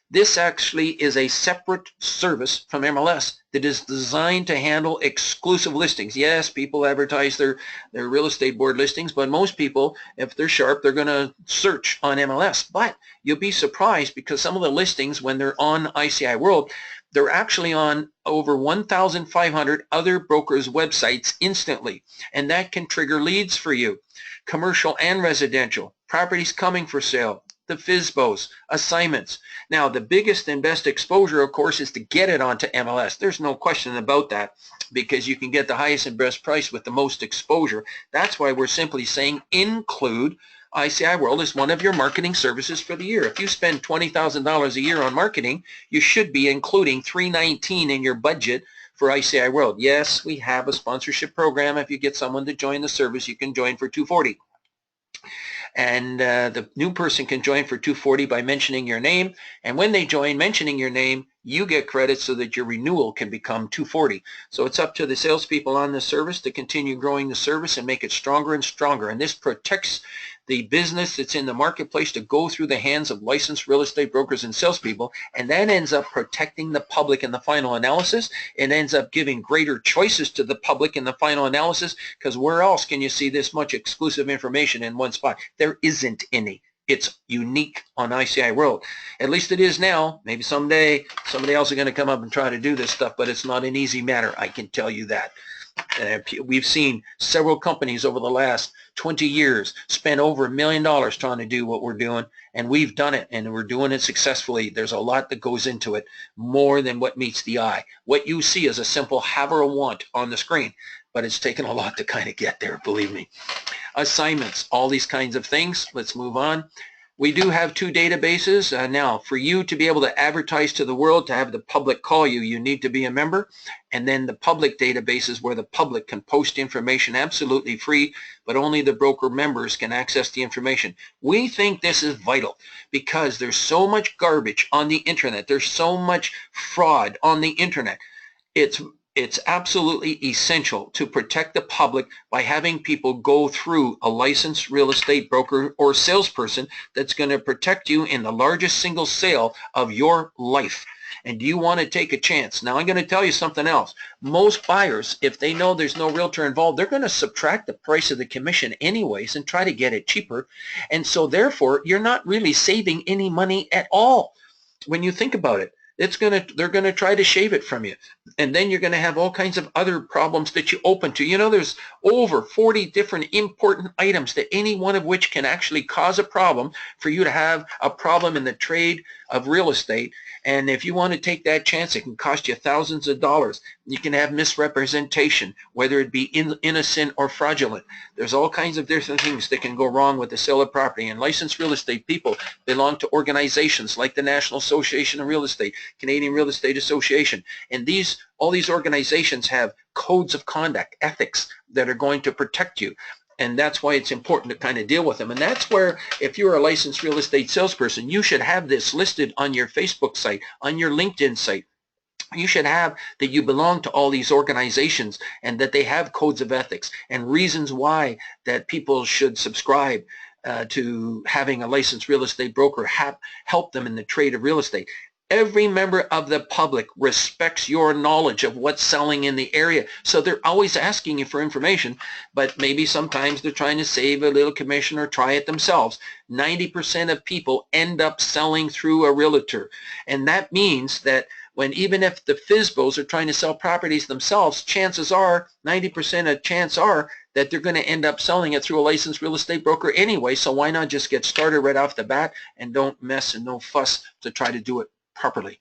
This actually is a separate service from MLS that is designed to handle exclusive listings. Yes, people advertise their real estate board listings, but most people, if they're sharp, they're going to search on MLS. But you'll be surprised because some of the listings, when they're on ICIWorld, they're actually on over 1,500 other brokers' websites instantly, and that can trigger leads for you. Commercial and residential, properties coming for sale, the FSBOs, assignments. Now, the biggest and best exposure, of course, is to get it onto MLS. There's no question about that because you can get the highest and best price with the most exposure. That's why we're simply saying include ICIWorld as one of your marketing services for the year. If you spend $20,000 a year on marketing, you should be including $319 in your budget for ICIWorld. Yes, we have a sponsorship program. If you get someone to join the service, you can join for $240. And the new person can join for $240 by mentioning your name. And when they join, mentioning your name, you get credit so that your renewal can become $240. So it's up to the salespeople on this service to continue growing the service and make it stronger and stronger. And this protects the business that's in the marketplace to go through the hands of licensed real estate brokers and salespeople, and that ends up protecting the public in the final analysis. It ends up giving greater choices to the public in the final analysis, because where else can you see this much exclusive information in one spot? There isn't any. It's unique on ICIWorld. At least it is now. Maybe someday somebody else is going to come up and try to do this stuff, but it's not an easy matter. I can tell you that. We've seen several companies over the last 20 years spend over $1 million trying to do what we're doing, and we've done it, and we're doing it successfully. There's a lot that goes into it, more than what meets the eye. What you see is a simple have or a want on the screen, but it's taken a lot to kind of get there, believe me. Assignments, all these kinds of things. Let's move on. We do have 2 databases. Now, for you to be able to advertise to the world, to have the public call you, you need to be a member. And then the public database is where the public can post information absolutely free, but only the broker members can access the information. We think this is vital because there's so much garbage on the internet. There's so much fraud on the internet. It's absolutely essential to protect the public by having people go through a licensed real estate broker or salesperson that's going to protect you in the largest single sale of your life. And do you want to take a chance? Now, I'm going to tell you something else. Most buyers, if they know there's no realtor involved, they're going to subtract the price of the commission anyways and try to get it cheaper. And so therefore, you're not really saving any money at all when you think about it. They're going to try to shave it from you. And then you're going to have all kinds of other problems that you open to. You know, there's over 40 different important items that any one of which can actually cause a problem for you to have a problem in the trade of real estate. And if you want to take that chance, it can cost you thousands of dollars. You can have misrepresentation, whether it be innocent or fraudulent. There's all kinds of different things that can go wrong with the sale of property. And licensed real estate people belong to organizations like the National Association of Real Estate, Canadian Real Estate Association. And all these organizations have codes of conduct, ethics that are going to protect you. And that's why it's important to kind of deal with them. And that's where, if you're a licensed real estate salesperson, you should have this listed on your Facebook site, on your LinkedIn site. You should have that you belong to all these organizations and that they have codes of ethics and reasons why that people should subscribe to having a licensed real estate broker help them in the trade of real estate. Every member of the public respects your knowledge of what's selling in the area. So they're always asking you for information, but maybe sometimes they're trying to save a little commission or try it themselves. 90% of people end up selling through a realtor. And that means that even if the FSBOs are trying to sell properties themselves, chances are, 90% of chance are that they're going to end up selling it through a licensed real estate broker anyway. So why not just get started right off the bat and don't mess and no fuss to try to do it properly.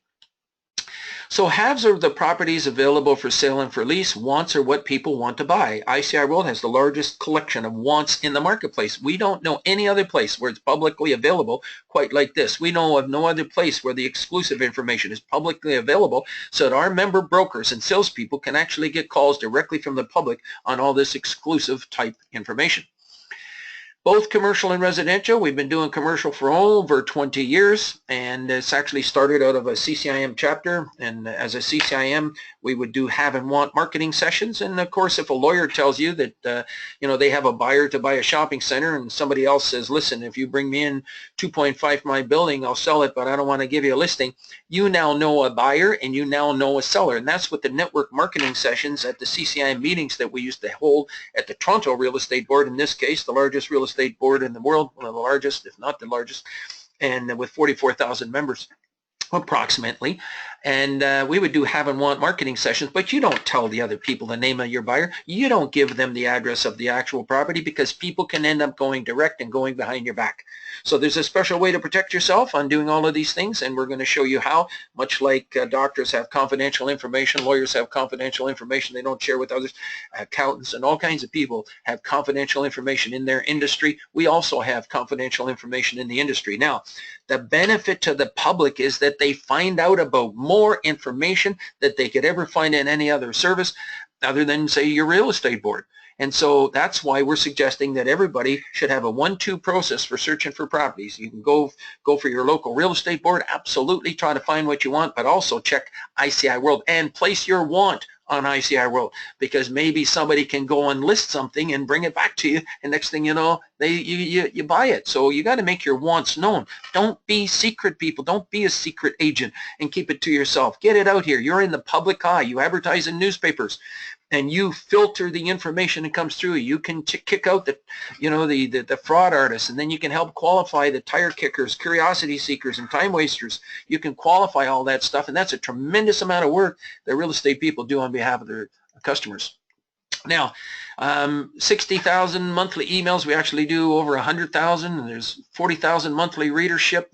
So haves are the properties available for sale and for lease. Wants are what people want to buy. ICIWorld has the largest collection of wants in the marketplace. We don't know any other place where it's publicly available quite like this. We know of no other place where the exclusive information is publicly available so that our member brokers and salespeople can actually get calls directly from the public on all this exclusive type information. Both commercial and residential. We've been doing commercial for over 20 years, and it's actually started out of a CCIM chapter. And as a CCIM, we would do have and want marketing sessions. And of course, if a lawyer tells you that they have a buyer to buy a shopping center, and somebody else says, "Listen, if you bring me in 2.5 for my building, I'll sell it, but I don't want to give you a listing," you now know a buyer and you now know a seller. And that's what the network marketing sessions at the CCIM meetings that we used to hold at the Toronto Real Estate Board, in this case, the largest real estate board in the world, one of the largest, if not the largest, and with 44,000 members approximately. And we would do have and want marketing sessions, but you don't tell the other people the name of your buyer. You don't give them the address of the actual property, because people can end up going direct and going behind your back. So there's a special way to protect yourself on doing all of these things, and we're going to show you how. Much like doctors have confidential information, lawyers have confidential information they don't share with others, accountants and all kinds of people have confidential information in their industry. We also have confidential information in the industry. Now, the benefit to the public is that they find out about more information that they could ever find in any other service other than, say, your real estate board. And so that's why we're suggesting that everybody should have a 1-2 process for searching for properties. You can go for your local real estate board, absolutely try to find what you want, but also check ICIWorld and place your want on ICIWorld, because maybe somebody can go and list something and bring it back to you, and next thing you know, You buy it. So you got to make your wants known. Don't be secret, people. Don't be a secret agent and keep it to yourself. Get it out here. You're in the public eye. You advertise in newspapers, and you filter the information that comes through. You can kick out the fraud artists, and then you can help qualify the tire kickers, curiosity seekers, and time wasters. You can qualify all that stuff, and that's a tremendous amount of work that real estate people do on behalf of their customers. Now, 60,000 monthly emails. We actually do over 100,000, and there's 40,000 monthly readership.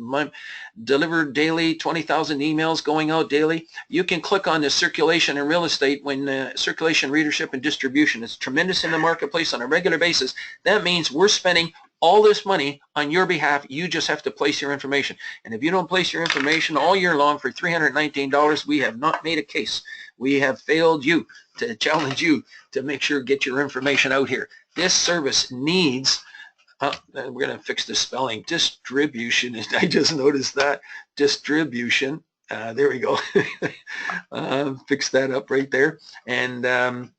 Delivered daily, 20,000 emails going out daily. You can click on the circulation in real estate when circulation, readership, and distribution is tremendous in the marketplace on a regular basis. That means we're spending all this money on your behalf. You just have to place your information. And if you don't place your information all year long for $319, we have not made a case. We have failed you to challenge you to make sure get your information out here. This service needs, we're going to fix the spelling, distribution. I just noticed that, distribution. There we go. Fix that up right there. And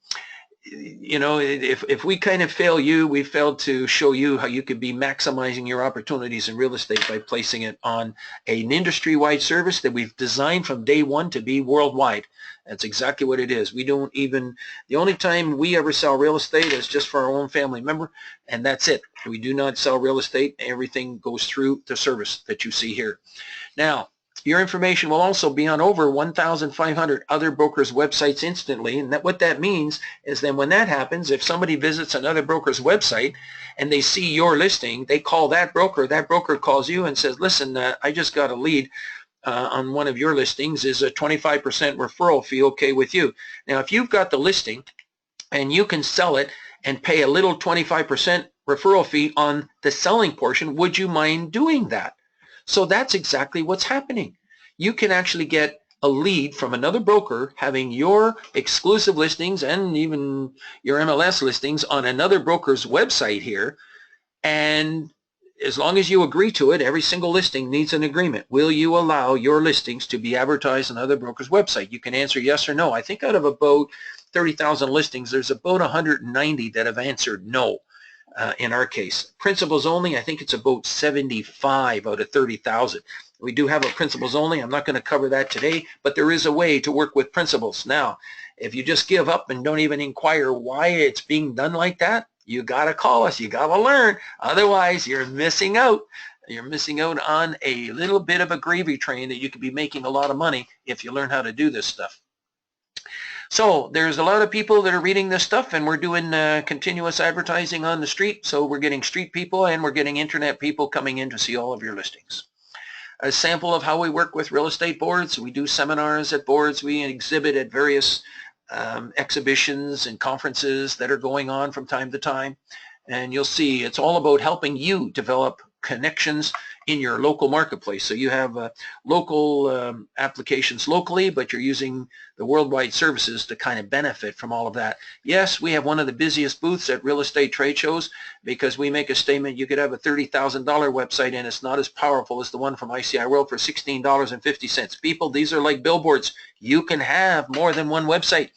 if we kind of fail you, we failed to show you how you could be maximizing your opportunities in real estate by placing it on an industry-wide service that we've designed from day one to be worldwide. That's exactly what it is. We don't even, the only time we ever sell real estate is just for our own family member, and that's it. We do not sell real estate. Everything goes through the service that you see here. Now, your information will also be on over 1,500 other brokers' websites instantly, and what that means is then when that happens, if somebody visits another broker's website and they see your listing, they call that broker calls you and says, listen, I just got a lead on one of your listings. Is a 25% referral fee okay with you? Now, if you've got the listing and you can sell it and pay a little 25% referral fee on the selling portion, would you mind doing that? So that's exactly what's happening. You can actually get a lead from another broker having your exclusive listings and even your MLS listings on another broker's website here. And as long as you agree to it, every single listing needs an agreement. Will you allow your listings to be advertised on other broker's website? You can answer yes or no. I think out of about 30,000 listings, there's about 190 that have answered no. In our case, principals only, I think it's about 75 out of 30,000. We do have a principals only. I'm not going to cover that today, but there is a way to work with principals. Now, if you just give up and don't even inquire why it's being done like that, you got to call us. You got to learn. Otherwise, you're missing out. You're missing out on a little bit of a gravy train that you could be making a lot of money if you learn how to do this stuff. So there's a lot of people that are reading this stuff, and we're doing continuous advertising on the street. So we're getting street people and we're getting internet people coming in to see all of your listings. A sample of how we work with real estate boards. We do seminars at boards. We exhibit at various exhibitions and conferences that are going on from time to time. And you'll see it's all about helping you develop connections in your local marketplace. So you have local applications locally, but you're using the worldwide services to kind of benefit from all of that. Yes, we have one of the busiest booths at real estate trade shows because we make a statement. You could have a $30,000 website and it's not as powerful as the one from ICIWorld for $16.50. People, these are like billboards. You can have more than one website.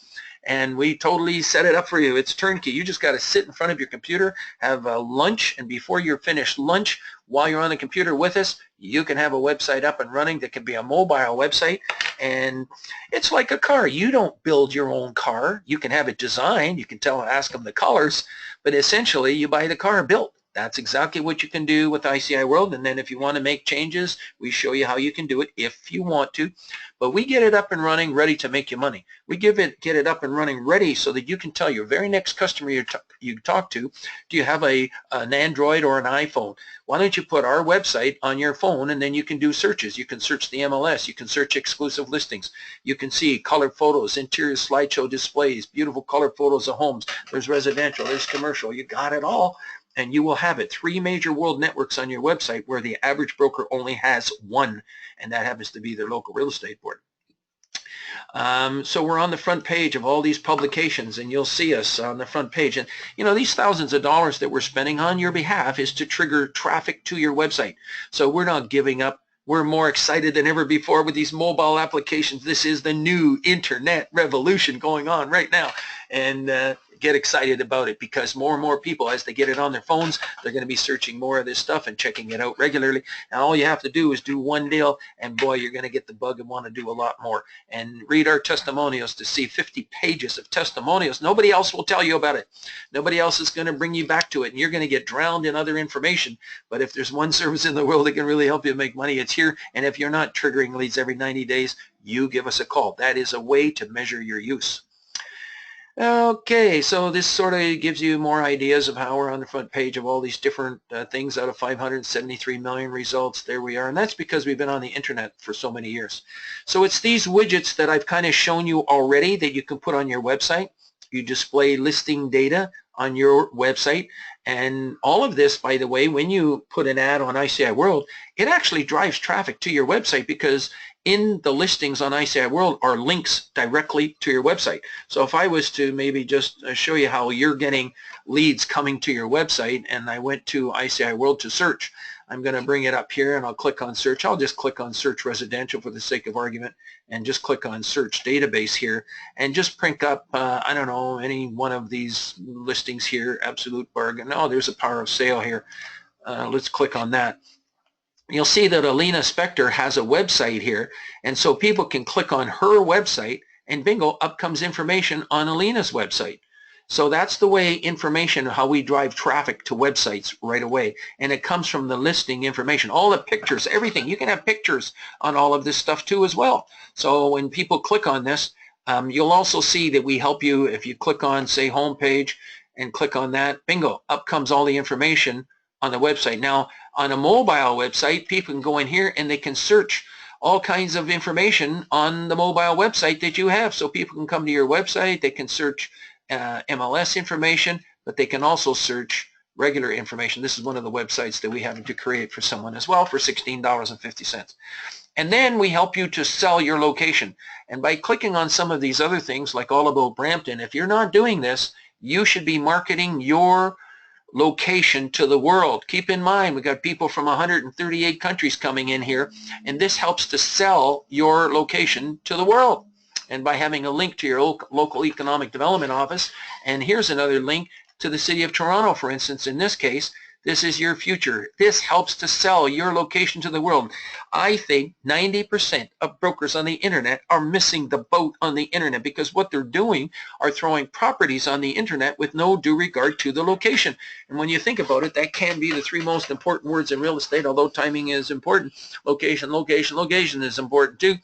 And we totally set it up for you. It's turnkey. You just got to sit in front of your computer, have lunch, and before you're finished lunch, while you're on the computer with us, you can have a website up and running that can be a mobile website. And it's like a car. You don't build your own car. You can have it designed. You can ask them the colors, but essentially you buy the car built. That's exactly what you can do with ICIWorld. And then if you want to make changes, we show you how you can do it if you want to. But we get it up and running, ready to make you money. We get it up and running ready so that you can tell your very next customer you talk to, do you have an Android or an iPhone? Why don't you put our website on your phone, and then you can do searches. You can search the MLS. You can search exclusive listings. You can see color photos, interior slideshow displays, beautiful color photos of homes. There's residential, there's commercial. You got it all. And you will have it. 3 major world networks on your website where the average broker only has one, and that happens to be their local real estate board. So we're on the front page of all these publications, and you'll see us on the front page. And these thousands of dollars that we're spending on your behalf is to trigger traffic to your website. So we're not giving up. We're more excited than ever before with these mobile applications. This is the new internet revolution going on right now. And get excited about it, because more and more people, as they get it on their phones, they're going to be searching more of this stuff and checking it out regularly. And all you have to do is do one deal, and boy, you're going to get the bug and want to do a lot more. And read our testimonials to see 50 pages of testimonials. Nobody else will tell you about it. Nobody else is going to bring you back to it, and you're going to get drowned in other information. But if there's one service in the world that can really help you make money, it's here. And if you're not triggering leads every 90 days, you give us a call. That is a way to measure your use. Okay, so this sort of gives you more ideas of how we're on the front page of all these different things out of 573 million results. There we are, and that's because we've been on the internet for so many years. So it's these widgets that I've kind of shown you already that you can put on your website. You display listing data on your website, and all of this, by the way, when you put an ad on ICIWorld, it actually drives traffic to your website, because in the listings on ICIWorld are links directly to your website. So if I was to maybe just show you how you're getting leads coming to your website, and I went to ICIWorld to search, I'm going to bring it up here and I'll click on search. I'll just click on search residential for the sake of argument, and just click on search database here, and just print up, I don't know, any one of these listings here, absolute bargain. Oh, there's a power of sale here. Let's click on that. You'll see that Alina Spector has a website here, and so people can click on her website, and bingo, up comes information on Alina's website. So that's the way information, how we drive traffic to websites right away. And it comes from the listing information, all the pictures, everything. You can have pictures on all of this stuff too as well. So when people click on this, you'll also see that we help you. If you click on, say, home page and click on that, bingo, up comes all the information on the website. Now, on a mobile website, people can go in here and they can search all kinds of information on the mobile website that you have. So people can come to your website, they can search MLS information, but they can also search regular information. This is one of the websites that we happen to create for someone as well for $16.50. And then we help you to sell your location. And by clicking on some of these other things like All About Brampton, if you're not doing this, you should be marketing your location to the world. Keep in mind, we got people from 138 countries coming in here, and this helps to sell your location to the world. And by having a link to your local economic development office, and here's another link to the City of Toronto, for instance, in this case, this is your future. This helps to sell your location to the world. I think 90% of brokers on the internet are missing the boat on the internet, because what they're doing are throwing properties on the internet with no due regard to the location. And when you think about it, that can be the three most important words in real estate, although timing is important. Location, location, location is important too.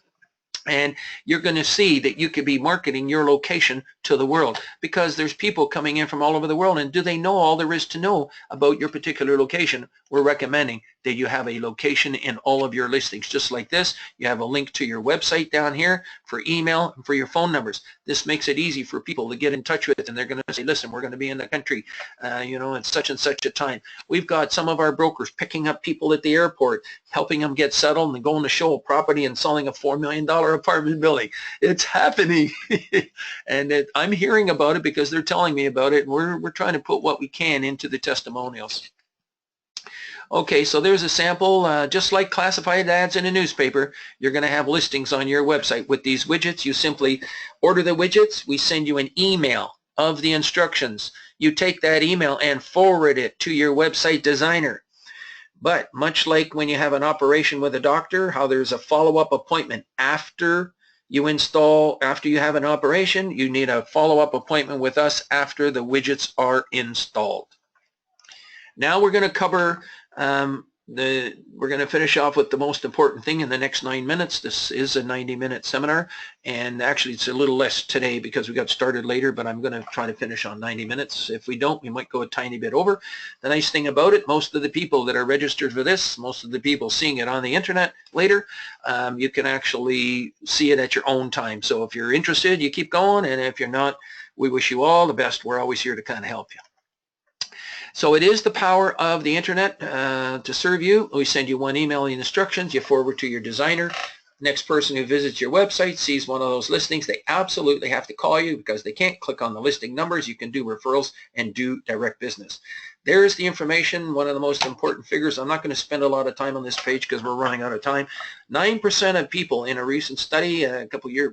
And you're going to see that you could be marketing your location to the world, because there's people coming in from all over the world, and do they know all there is to know about your particular location? We're recommending that you have a location in all of your listings. Just like this, you have a link to your website down here for email and for your phone numbers. This makes it easy for people to get in touch with, and they're going to say, listen, we're going to be in the country, at such and such a time. We've got some of our brokers picking up people at the airport, helping them get settled and going to show a property and selling a $4 million apartment building. It's happening. And I'm hearing about it because they're telling me about it, and we're trying to put what we can into the testimonials. Okay, so there's a sample. Just like classified ads in a newspaper, you're going to have listings on your website. With these widgets, you simply order the widgets. We send you an email of the instructions. You take that email and forward it to your website designer. But much like when you have an operation with a doctor, how there's a follow-up appointment after you install, after you have an operation, you need a follow-up appointment with us after the widgets are installed. Now we're going to cover, we're going to finish off with the most important thing in the next 9 minutes. This is a 90-minute seminar, and actually it's a little less today because we got started later, but I'm going to try to finish on 90 minutes. If we don't, we might go a tiny bit over. The nice thing about it, most of the people that are registered for this, most of the people seeing it on the internet later, you can actually see it at your own time. So if you're interested, you keep going, and if you're not, we wish you all the best. We're always here to kind of help you. So it is the power of the internet to serve you. We send you one email and instructions. You forward to your designer. Next person who visits your website sees one of those listings. They absolutely have to call you because they can't click on the listing numbers. You can do referrals and do direct business. There's the information, one of the most important figures. I'm not going to spend a lot of time on this page because we're running out of time. 9% of people in a recent study,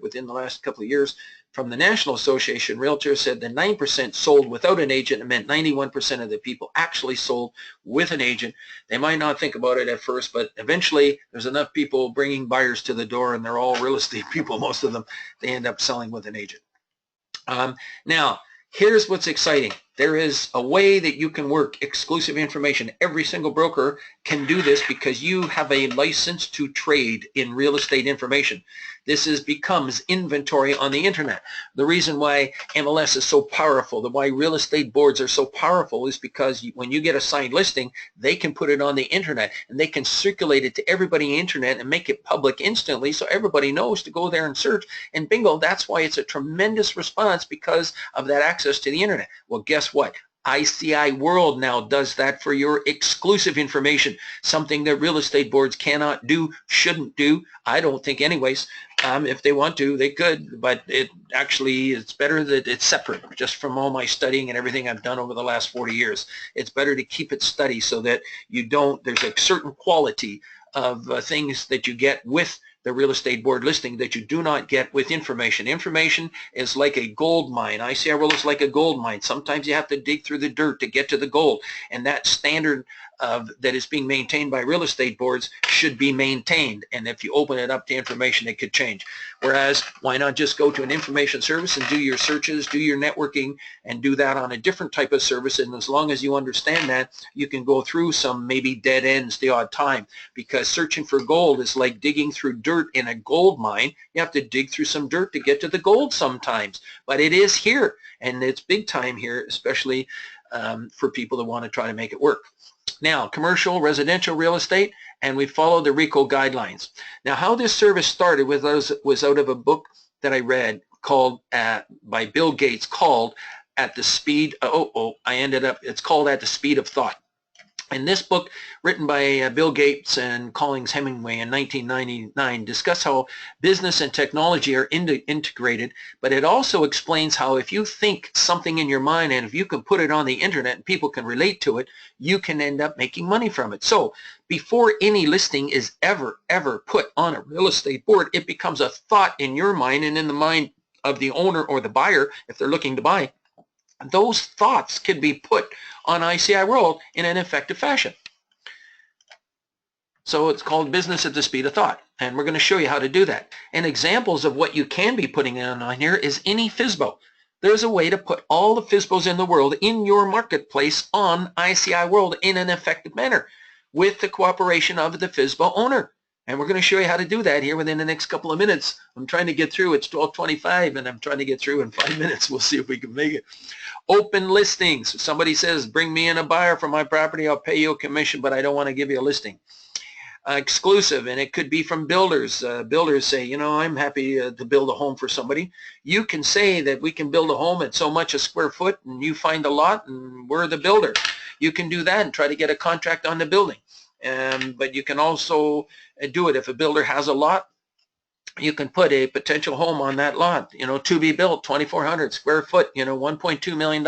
within the last couple of years, from the National Association of Realtors said the 9% sold without an agent. It meant 91% of the people actually sold with an agent. They might not think about it at first, but eventually there's enough people bringing buyers to the door, and they're all real estate people, most of them, they end up selling with an agent. Now, here's what's exciting. There is a way that you can work exclusive information. Every single broker can do this because you have a license to trade in real estate information. This becomes inventory on the internet. The reason why MLS is so powerful, why real estate boards are so powerful, is because when you get a signed listing, they can put it on the internet and they can circulate it to everybody on the internet and make it public instantly so everybody knows to go there and search. And bingo, that's why it's a tremendous response, because of that access to the internet. Well, guess what? ICIWorld now does that for your exclusive information, something that real estate boards cannot do, shouldn't do. I don't think anyways. If they want to, they could, but it's better that it's separate, just from all my studying and everything I've done over the last 40 years. It's better to keep it studied so that there's a certain quality of things that you get with the real estate board listing that you do not get with information. Information is like a gold mine. ICIWorld is like a gold mine. Sometimes you have to dig through the dirt to get to the gold, and that standard that is being maintained by real estate boards should be maintained, and if you open it up to information, it could change. Whereas, why not just go to an information service and do your searches, do your networking, and do that on a different type of service, and as long as you understand that, you can go through some maybe dead ends the odd time, because searching for gold is like digging through dirt in a gold mine. You have to dig through some dirt to get to the gold sometimes, but it is here, and it's big time here, especially for people that want to try to make it work. Now, commercial, residential real estate, and we follow the RICO guidelines. Now, how this service started was out of a book that I read called by Bill Gates, called At the Speed. It's called At the Speed of Thought. And this book, written by Bill Gates and Collins Hemingway in 1999, discuss how business and technology are integrated, but it also explains how if you think something in your mind and if you can put it on the internet and people can relate to it, you can end up making money from it. So before any listing is ever put on a real estate board, it becomes a thought in your mind and in the mind of the owner or the buyer, if they're looking to buy. Those thoughts can be put on ICIWorld in an effective fashion. So it's called Business at the Speed of Thought, and we're going to show you how to do that. And examples of what you can be putting on here is any FSBO. There's a way to put all the FSBOs in the world in your marketplace on ICIWorld in an effective manner with the cooperation of the FSBO owner. And we're going to show you how to do that here within the next couple of minutes. I'm trying to get through. It's 12:25, and I'm trying to get through in 5 minutes. We'll see if we can make it. Open listings. Somebody says, bring me in a buyer for my property. I'll pay you a commission, but I don't want to give you a listing. Exclusive, and it could be from builders. Builders say, you know, I'm happy to build a home for somebody. You can say that we can build a home at so much a square foot, and you find a lot, and we're the builder. You can do that and try to get a contract on the building. But you can also do it if a builder has a lot. You can put a potential home on that lot, you know, to be built, 2,400 square foot, you know, $1.2 million.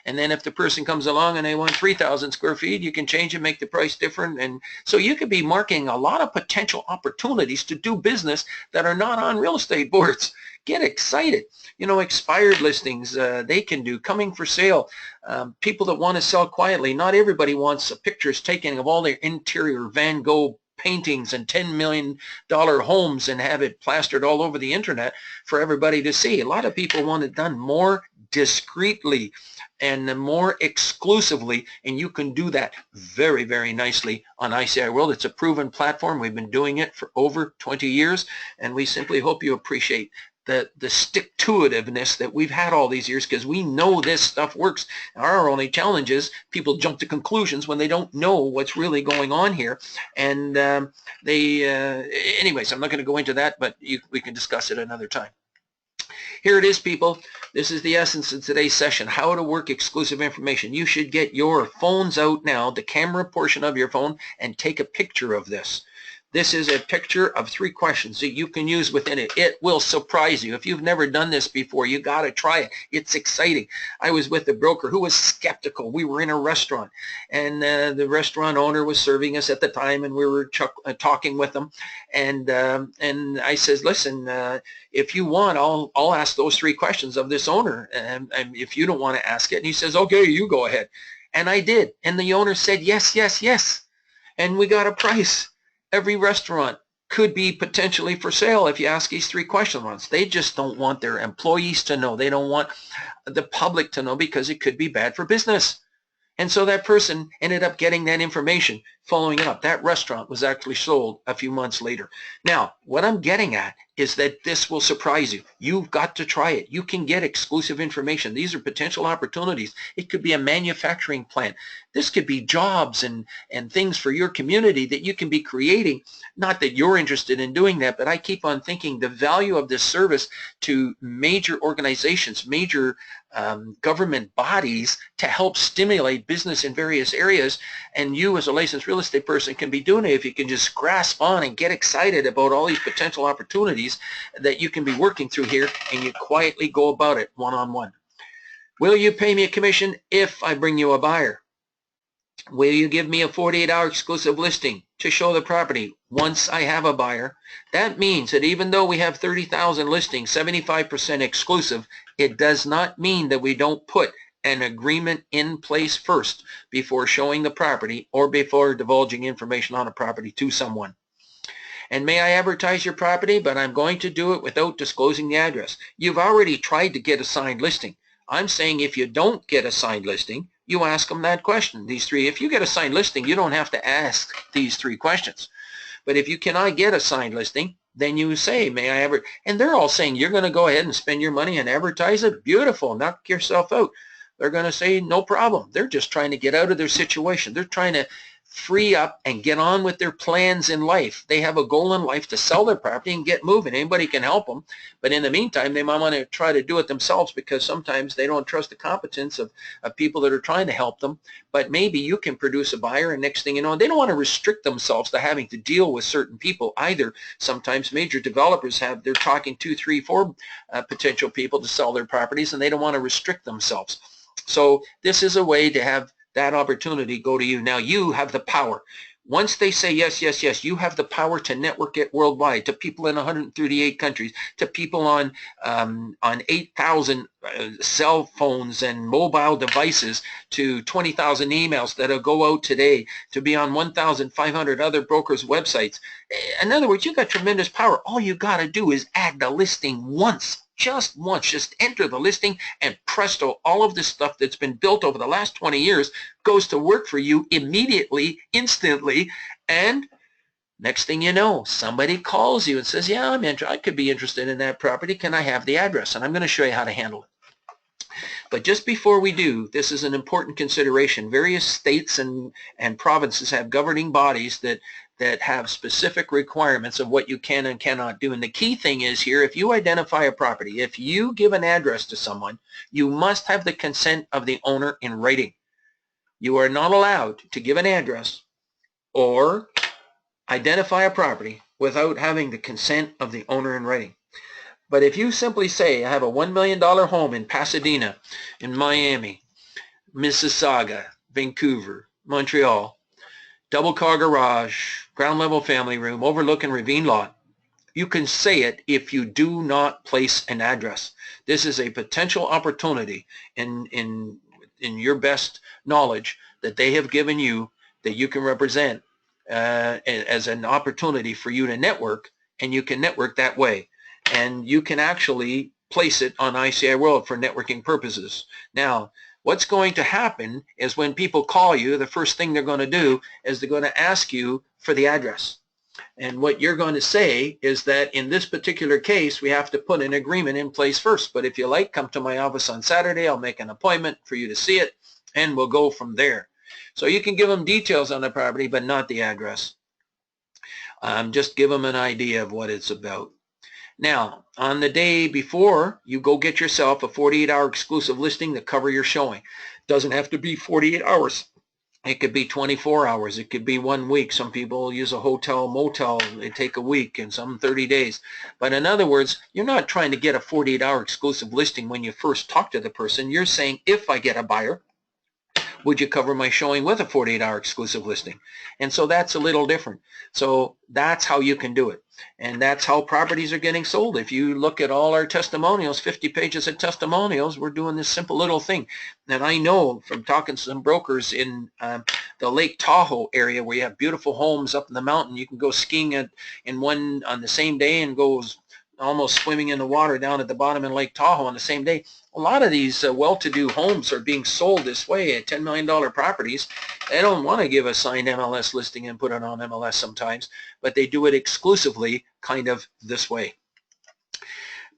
And then if the person comes along and they want 3,000 square feet, you can change and make the price different. And so you could be marking a lot of potential opportunities to do business that are not on real estate boards. Get excited. You know, expired listings, they can do, coming for sale, people that want to sell quietly. Not everybody wants pictures taken of all their interior Van Gogh paintings and $10 million homes and have it plastered all over the internet for everybody to see. A lot of people want it done more discreetly and more exclusively, and you can do that very, very nicely on ICIWorld. It's a proven platform. We've been doing it for over 20 years, and we simply hope you appreciate the stick-to-itiveness that we've had all these years, because we know this stuff works. Our only challenge is people jump to conclusions when they don't know what's really going on here. And anyways, I'm not going to go into that, but we can discuss it another time. Here it is, people. This is the essence of today's session, how to work exclusive information. You should get your phones out now, the camera portion of your phone, and take a picture of this. This is a picture of 3 questions that you can use within it. It will surprise you. If you've never done this before, you got to try it. It's exciting. I was with a broker who was skeptical. We were in a restaurant, and the restaurant owner was serving us at the time, and we were talking with them. And I says, listen, if you want, I'll ask those 3 questions of this owner, and if you don't want to ask it. And he says, okay, you go ahead. And I did. And the owner said, yes, yes, yes. And we got a price. Every restaurant could be potentially for sale if you ask these 3 questions once. They just don't want their employees to know. They don't want the public to know because it could be bad for business. And so that person ended up getting that information, following up. That restaurant was actually sold a few months later. Now, what I'm getting at is that this will surprise you. You've got to try it. You can get exclusive information. These are potential opportunities. It could be a manufacturing plant. This could be jobs and things for your community that you can be creating. Not that you're interested in doing that, but I keep on thinking the value of this service to major organizations, major government bodies to help stimulate business in various areas. And you as a licensed real estate person can be doing it if you can just grasp on and get excited about all these potential opportunities that you can be working through here, and you quietly go about it one-on-one. Will you pay me a commission if I bring you a buyer? Will you give me a 48-hour exclusive listing to show the property once I have a buyer? That means that even though we have 30,000 listings, 75% exclusive, it does not mean that we don't put an agreement in place first before showing the property or before divulging information on a property to someone. And may I advertise your property, but I'm going to do it without disclosing the address. You've already tried to get a signed listing. I'm saying if you don't get a signed listing, you ask them that question, these 3. If you get a signed listing, you don't have to ask these 3 questions. But if you cannot get a signed listing, then you say, may I ever, and they're all saying, you're going to go ahead and spend your money and advertise it? Beautiful, knock yourself out. They're going to say, no problem. They're just trying to get out of their situation. They're trying to free up and get on with their plans in life. They have a goal in life to sell their property and get moving. Anybody can help them. But in the meantime, they might want to try to do it themselves because sometimes they don't trust the competence of people that are trying to help them. But maybe you can produce a buyer, and next thing you know, they don't want to restrict themselves to having to deal with certain people either. Sometimes major developers they're talking 2, 3, 4 potential people to sell their properties, and they don't want to restrict themselves. So this is a way to have that opportunity go to you. Now you have the power. Once they say yes, yes, yes, you have the power to network it worldwide, to people in 138 countries, to people on 8,000 cell phones and mobile devices, to 20,000 emails that'll go out today, to be on 1,500 other brokers' websites. In other words, you've got tremendous power. All you got to do is add the listing once. Just once, just enter the listing, and presto, all of this stuff that's been built over the last 20 years goes to work for you immediately, instantly, and next thing you know, somebody calls you and says, yeah, I could be interested in that property. Can I have the address? And I'm going to show you how to handle it. But just before we do, this is an important consideration. Various states and provinces have governing bodies that have specific requirements of what you can and cannot do. And the key thing is here, if you identify a property, if you give an address to someone, you must have the consent of the owner in writing. You are not allowed to give an address or identify a property without having the consent of the owner in writing. But if you simply say, I have a $1 million home in Pasadena, in Miami, Mississauga, Vancouver, Montreal, double-car garage, ground-level family room, overlooking ravine lot, you can say it if you do not place an address. This is a potential opportunity in your best knowledge that they have given you that you can represent as an opportunity for you to network, and you can network that way. And you can actually place it on ICIWorld for networking purposes. Now, what's going to happen is when people call you, the first thing they're going to do is they're going to ask you for the address. And what you're going to say is that in this particular case, we have to put an agreement in place first. But if you like, come to my office on Saturday. I'll make an appointment for you to see it, and we'll go from there. So you can give them details on the property, but not the address. Just give them an idea of what it's about. Now, on the day before, you go get yourself a 48-hour exclusive listing to cover your showing. Doesn't have to be 48 hours. It could be 24 hours. It could be 1 week. Some people use a hotel, motel. They take a week and some 30 days. But in other words, you're not trying to get a 48-hour exclusive listing when you first talk to the person. You're saying, if I get a buyer, would you cover my showing with a 48-hour exclusive listing? And so that's a little different. So that's how you can do it. And that's how properties are getting sold. If you look at all our testimonials, 50 pages of testimonials, we're doing this simple little thing. And I know from talking to some brokers in the Lake Tahoe area where you have beautiful homes up in the mountain, you can go skiing in one on the same day and go almost swimming in the water down at the bottom in Lake Tahoe on the same day. A lot of these well-to-do homes are being sold this way at $10 million properties. They don't want to give a signed MLS listing and put it on MLS sometimes, but they do it exclusively kind of this way.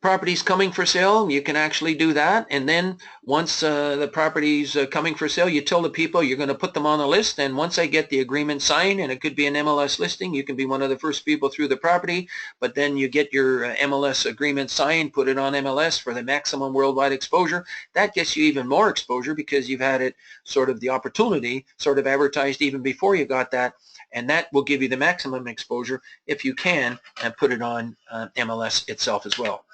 Properties coming for sale, you can actually do that, and then once the property's coming for sale, you tell the people you're going to put them on the list, and once I get the agreement signed, and it could be an MLS listing, you can be one of the first people through the property, but then you get your MLS agreement signed, put it on MLS for the maximum worldwide exposure. That gets you even more exposure because you've had it sort of the opportunity sort of advertised even before you got that, and that will give you the maximum exposure if you can, and put it on MLS itself as well.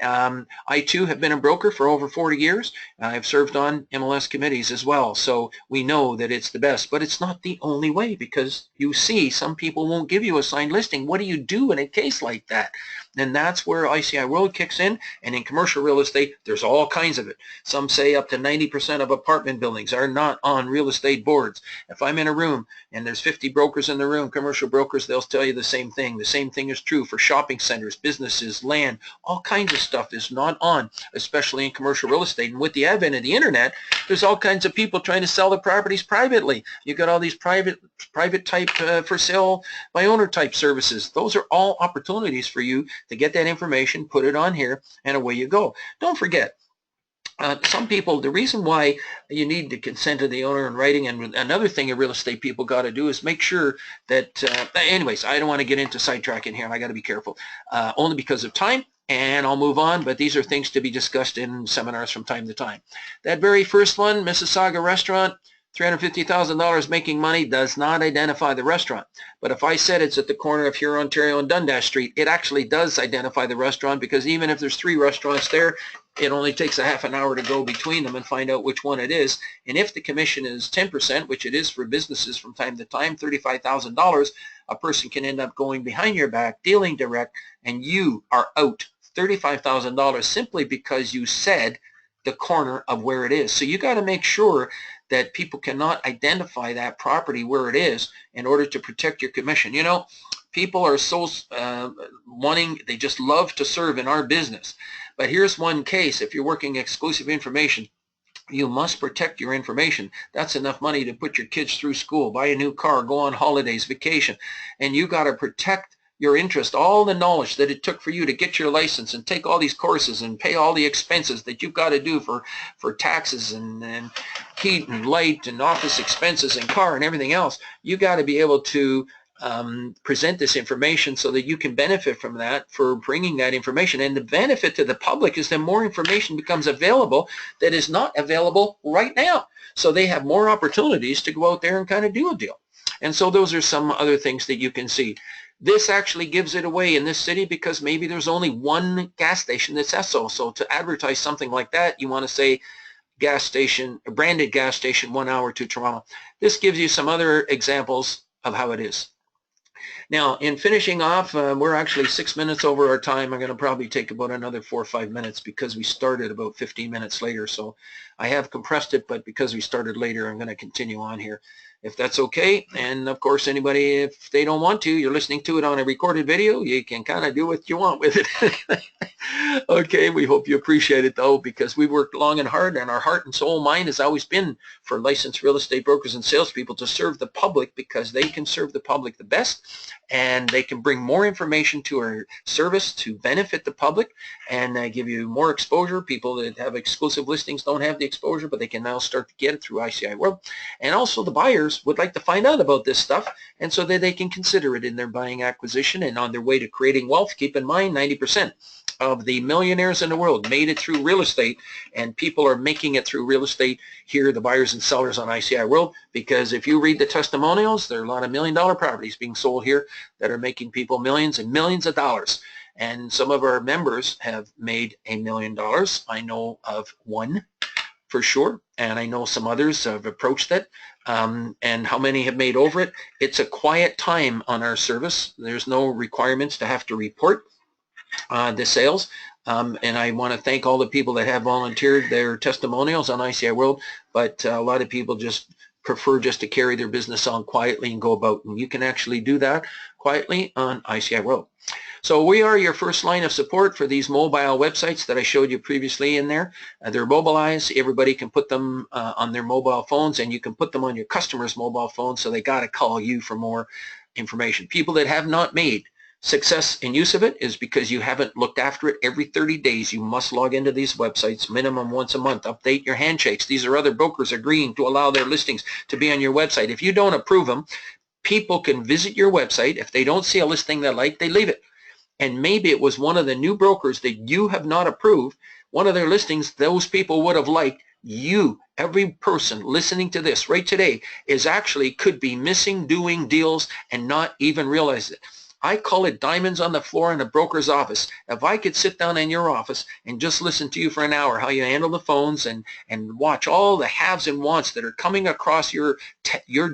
I too have been a broker for over 40 years. I've served on MLS committees as well, so we know that it's the best, but it's not the only way, because you see some people won't give you a signed listing. What do you do in a case like that? And that's where ICIWorld kicks in, and in commercial real estate there's all kinds of it. Some say up to 90% of apartment buildings are not on real estate boards. If I'm in a room and there's 50 brokers in the room, commercial brokers, they'll tell you the same thing. The same thing is true for shopping centers, businesses, land, all kinds of stuff is not on, especially in commercial real estate. And with the advent of the internet, there's all kinds of people trying to sell the properties privately. You got all these private type for sale by owner type services. Those are all opportunities for you to get that information, put it on here, and away you go. Don't forget, some people, the reason why you need the consent of the owner in writing, and another thing a real estate people got to do is make sure that, anyways, I don't want to get into sidetracking here, and I got to be careful, only because of time, and I'll move on, but these are things to be discussed in seminars from time to time. That very first one, Mississauga restaurant, $350,000 making money, does not identify the restaurant. But if I said it's at the corner of Huron, Ontario and Dundas Street, it actually does identify the restaurant, because even if there's 3 restaurants there, it only takes a half an hour to go between them and find out which one it is. And if the commission is 10%, which it is for businesses from time to time, $35,000, a person can end up going behind your back, dealing direct, and you are out $35,000 simply because you said the corner of where it is. So you got to make sure that people cannot identify that property where it is in order to protect your commission. You know, people are so they just love to serve in our business. But here's one case: if you're working exclusive information, you must protect your information. That's enough money to put your kids through school, buy a new car, go on holidays, vacation, and you got to protect your interest, all the knowledge that it took for you to get your license and take all these courses and pay all the expenses that you've got to do for taxes and heat and light and office expenses and car and everything else. You got to be able to present this information so that you can benefit from that, for bringing that information. And the benefit to the public is that more information becomes available that is not available right now. So they have more opportunities to go out there and kind of do a deal. And so those are some other things that you can see. This actually gives it away in this city because maybe there's only one gas station that's Esso. So to advertise something like that, you want to say gas station, a branded gas station, 1 hour to Toronto. This gives you some other examples of how it is. Now, in finishing off, we're actually 6 minutes over our time. I'm going to probably take about another 4 or 5 minutes because we started about 15 minutes later. So I have compressed it, but because we started later, I'm going to continue on here, if that's okay. And of course, anybody, if they don't want to, you're listening to it on a recorded video, you can kind of do what you want with it. Okay, we hope you appreciate it though, because we worked long and hard, and our heart and soul mind has always been for licensed real estate brokers and salespeople to serve the public, because they can serve the public the best, and they can bring more information to our service to benefit the public and give you more exposure. People that have exclusive listings don't have the exposure, but they can now start to get it through ICIWorld. And also the buyers would like to find out about this stuff, and so that they can consider it in their buying acquisition and on their way to creating wealth. Keep in mind, 90% of the millionaires in the world made it through real estate, and people are making it through real estate here, the buyers and sellers on ICIWorld, because if you read the testimonials, there are a lot of million-dollar properties being sold here that are making people millions and millions of dollars. And some of our members have made $1 million. I know of one for sure, and I know some others have approached it, and how many have made over it. It's a quiet time on our service. There's no requirements to have to report the sales, and I want to thank all the people that have volunteered their testimonials on ICIWorld, but a lot of people just prefer just to carry their business on quietly and go about, and you can actually do that quietly on ICIWorld. So we are your first line of support for these mobile websites that I showed you previously in there. They're mobilized. Everybody can put them on their mobile phones, and you can put them on your customers' mobile phones, so they got to call you for more information. People that have not made success in use of it is because you haven't looked after it. Every 30 days you must log into these websites minimum once a month. Update your handshakes. These are other brokers agreeing to allow their listings to be on your website. If you don't approve them, people can visit your website. If they don't see a listing they like, they leave it. And maybe it was one of the new brokers that you have not approved, one of their listings those people would have liked. You, every person listening to this right today, is actually could be missing doing deals and not even realize it. I call it diamonds on the floor in a broker's office. If I could sit down in your office and just listen to you for an hour, how you handle the phones and watch all the haves and wants that are coming across your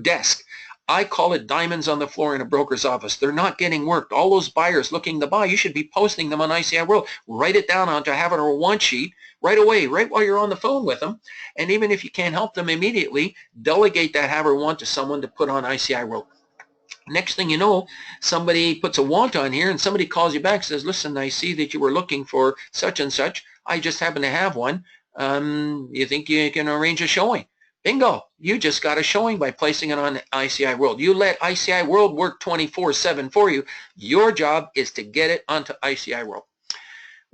desk, I call it diamonds on the floor in a broker's office. They're not getting worked. All those buyers looking to buy, you should be posting them on ICIWorld. Write it down onto have it or want sheet right away, right while you're on the phone with them. And even if you can't help them immediately, delegate that have or want to someone to put on ICIWorld. Next thing you know, somebody puts a want on here and somebody calls you back and says, listen, I see that you were looking for such and such. I just happen to have one. You think you can arrange a showing? Bingo, you just got a showing by placing it on ICIWorld. You let ICIWorld work 24/7 for you. Your job is to get it onto ICIWorld.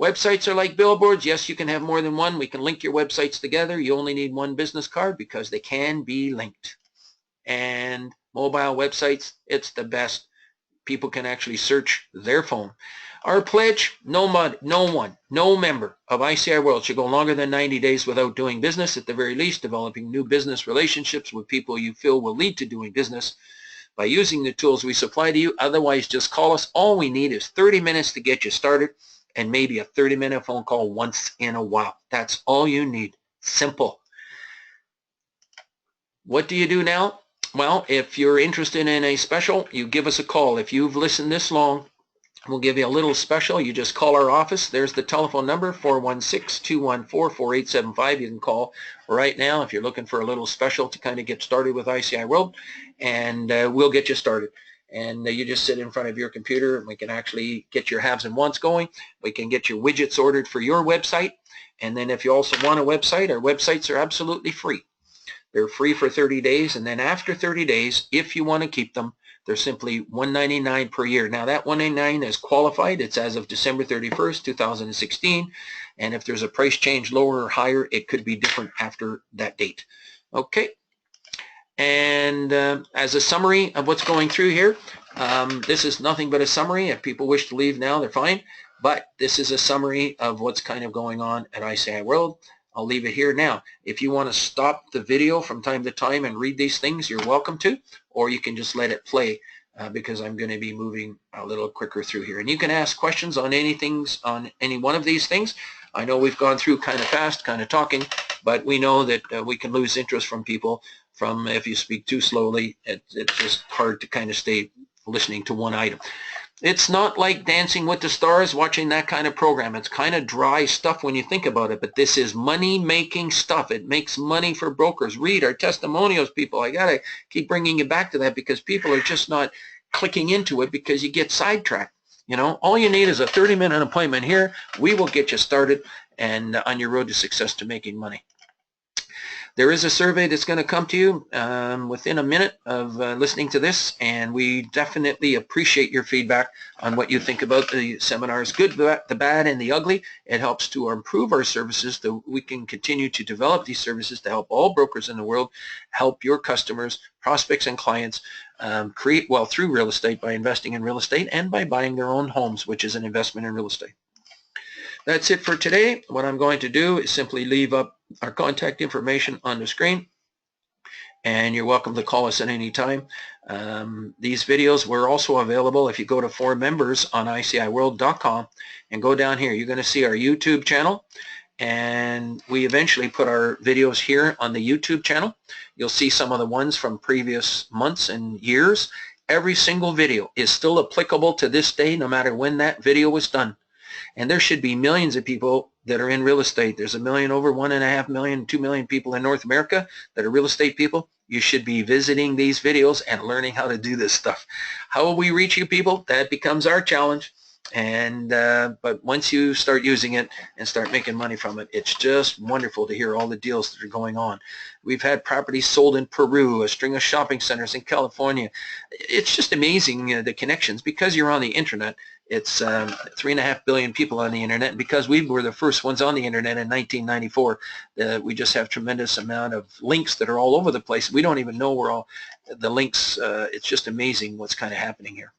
Websites are like billboards. Yes, you can have more than one. We can link your websites together. You only need one business card because they can be linked. And mobile websites, it's the best. People can actually search their phone. Our pledge, no member of ICIWorld should go longer than 90 days without doing business, at the very least developing new business relationships with people you feel will lead to doing business by using the tools we supply to you. Otherwise, just call us. All we need is 30 minutes to get you started and maybe a 30-minute phone call once in a while. That's all you need. Simple. What do you do now? Well, if you're interested in a special, you give us a call. If you've listened this long, we'll give you a little special. You just call our office. There's the telephone number, 416-214-4875. You can call right now if you're looking for a little special to kind of get started with ICIWorld, and we'll get you started. And you just sit in front of your computer, and we can actually get your haves and wants going. We can get your widgets ordered for your website. And then if you also want a website, our websites are absolutely free. They're free for 30 days, and then after 30 days, if you want to keep them, they're simply $199 per year. Now that $199 is qualified. It's as of December 31st, 2016. And if there's a price change lower or higher, it could be different after that date. Okay. And as a summary of what's going through here, this is nothing but a summary. If people wish to leave now, they're fine. But this is a summary of what's kind of going on at ICIWorld. I'll leave it here now. If you want to stop the video from time to time and read these things, you're welcome to, or you can just let it play because I'm going to be moving a little quicker through here. And you can ask questions on any one of these things. I know we've gone through kind of fast, kind of talking, but we know that we can lose interest from people if you speak too slowly. It's just hard to kind of stay listening to one item. It's not like Dancing with the Stars, watching that kind of program. It's kind of dry stuff when you think about it, but this is money-making stuff. It makes money for brokers. Read our testimonials, people. I got to keep bringing you back to that because people are just not clicking into it because you get sidetracked. You know, all you need is a 30-minute appointment here. We will get you started and on your road to success to making money. There is a survey that's going to come to you within a minute of listening to this, and we definitely appreciate your feedback on what you think about the seminars, good, the bad, and the ugly. It helps to improve our services so we can continue to develop these services to help all brokers in the world, help your customers, prospects, and clients create wealth through real estate by investing in real estate and by buying their own homes, which is an investment in real estate. That's it for today. What I'm going to do is simply leave up our contact information on the screen, and you're welcome to call us at any time. These videos were also available if you go to For Members on ICIWorld.com and go down here. You're going to see our YouTube channel, and we eventually put our videos here on the YouTube channel. You'll see some of the ones from previous months and years. Every single video is still applicable to this day, no matter when that video was done. And there should be millions of people that are in real estate. There's 1 million, over 1.5 million, 2 million people in North America that are real estate people. You should be visiting these videos and learning how to do this stuff. How will we reach you people? That becomes our challenge. And but once you start using it and start making money from it, it's just wonderful to hear all the deals that are going on. We've had properties sold in Peru, a string of shopping centers in California. It's just amazing, the connections, because you're on the internet. It's 3.5 billion people on the internet, and because we were the first ones on the internet in 1994, we just have tremendous amount of links that are all over the place. We don't even know where all the links. It's just amazing what's kind of happening here.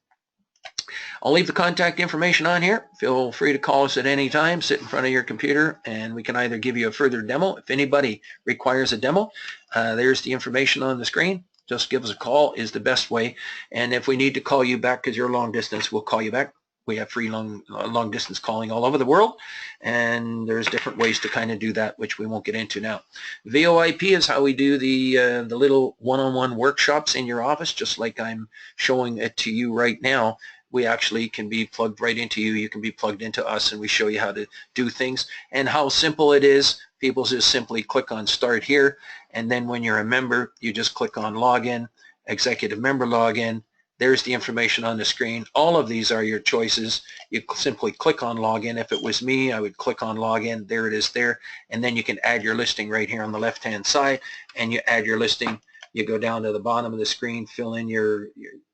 I'll leave the contact information on here. Feel free to call us at any time. Sit in front of your computer and we can either give you a further demo. If anybody requires a demo, there's the information on the screen. Just give us a call is the best way. And if we need to call you back because you're long distance, we'll call you back. We have free long distance calling all over the world, and there's different ways to kind of do that, which we won't get into now. VoIP is how we do the little one-on-one workshops in your office, just like I'm showing it to you right now. We actually can be plugged right into you. You can be plugged into us, and we show you how to do things and how simple it is. People just simply click on Start Here, and then when you're a member, you just click on Login, Executive Member Login. There's the information on the screen. All of these are your choices. You simply click on Login. If it was me, I would click on Login. There it is there. And then you can add your listing right here on the left-hand side, and you add your listing. You go down to the bottom of the screen, fill in your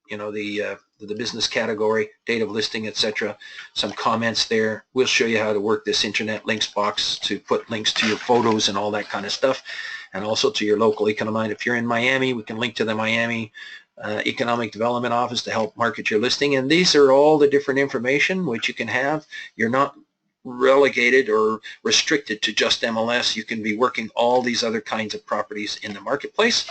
the business category, date of listing, etc. Some comments there. We'll show you how to work this internet links box to put links to your photos and all that kind of stuff, and also to your local economic. If you're in Miami, we can link to the Miami Economic Development Office to help market your listing. And these are all the different information which you can have. You're not relegated or restricted to just MLS. You can be working all these other kinds of properties in the marketplace.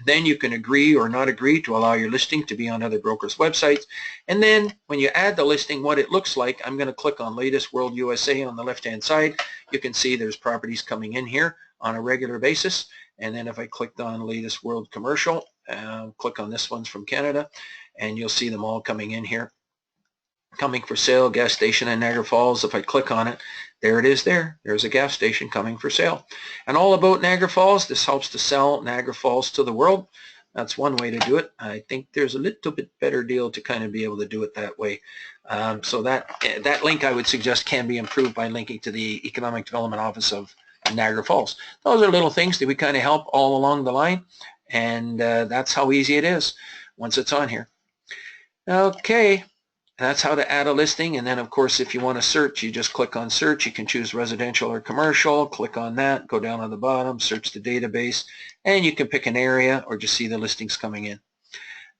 Then you can agree or not agree to allow your listing to be on other brokers' websites. And then when you add the listing, what it looks like, I'm going to click on Latest World USA on the left-hand side. You can see there's properties coming in here on a regular basis. And then if I clicked on Latest World Commercial, click on this one's from Canada, and you'll see them all coming in here. Coming for sale, gas station in Niagara Falls. If I click on it, there it is there. There's a gas station coming for sale. And all about Niagara Falls. This helps to sell Niagara Falls to the world. That's one way to do it. I think there's a little bit better deal to kind of be able to do it that way. So that link I would suggest can be improved by linking to the Economic Development Office of Niagara Falls. Those are little things that we kind of help all along the line. And that's how easy it is once it's on here. Okay. That's how to add a listing. And then of course if you want to search, you just click on search. You can choose residential or commercial, click on that, go down on the bottom, search the database, and you can pick an area or just see the listings coming in.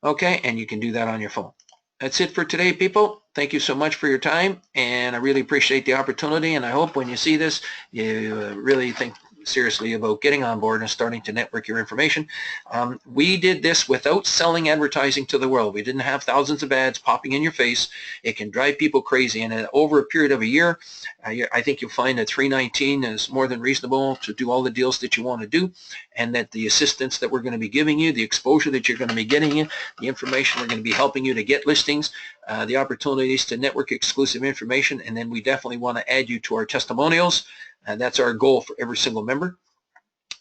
Okay, and you can do that on your phone. That's it for today, people. Thank you so much for your time, and I really appreciate the opportunity, and I hope when you see this you really think seriously about getting on board and starting to network your information. We did this without selling advertising to the world. We didn't have thousands of ads popping in your face. It can drive people crazy, and over a period of a year, I think you'll find that $319 is more than reasonable to do all the deals that you want to do, and that the assistance that we're going to be giving you, the exposure that you're going to be getting in, the information we're going to be helping you to get listings, the opportunities to network exclusive information, and then we definitely want to add you to our testimonials. That's our goal for every single member.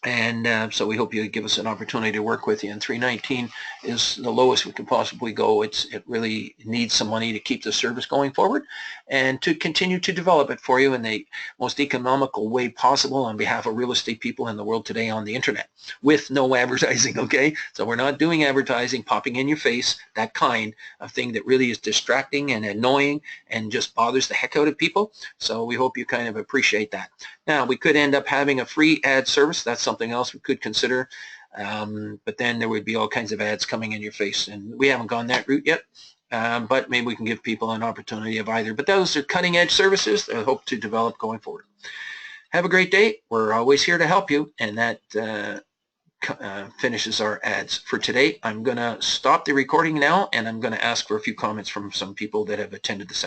And so we hope you give us an opportunity to work with you. And $319 is the lowest we can possibly go. It really needs some money to keep the service going forward and to continue to develop it for you in the most economical way possible on behalf of real estate people in the world today on the internet with no advertising, okay? So we're not doing advertising, popping in your face, that kind of thing that really is distracting and annoying and just bothers the heck out of people. So we hope you kind of appreciate that. Now, we could end up having a free ad service. That's something else we could consider. But then there would be all kinds of ads coming in your face, and we haven't gone that route yet. but maybe we can give people an opportunity of either. But those are cutting edge services that I hope to develop going forward. Have a great day. We're always here to help you, and that finishes our ads for today. I'm going to stop the recording now, and I'm going to ask for a few comments from some people that have attended the session.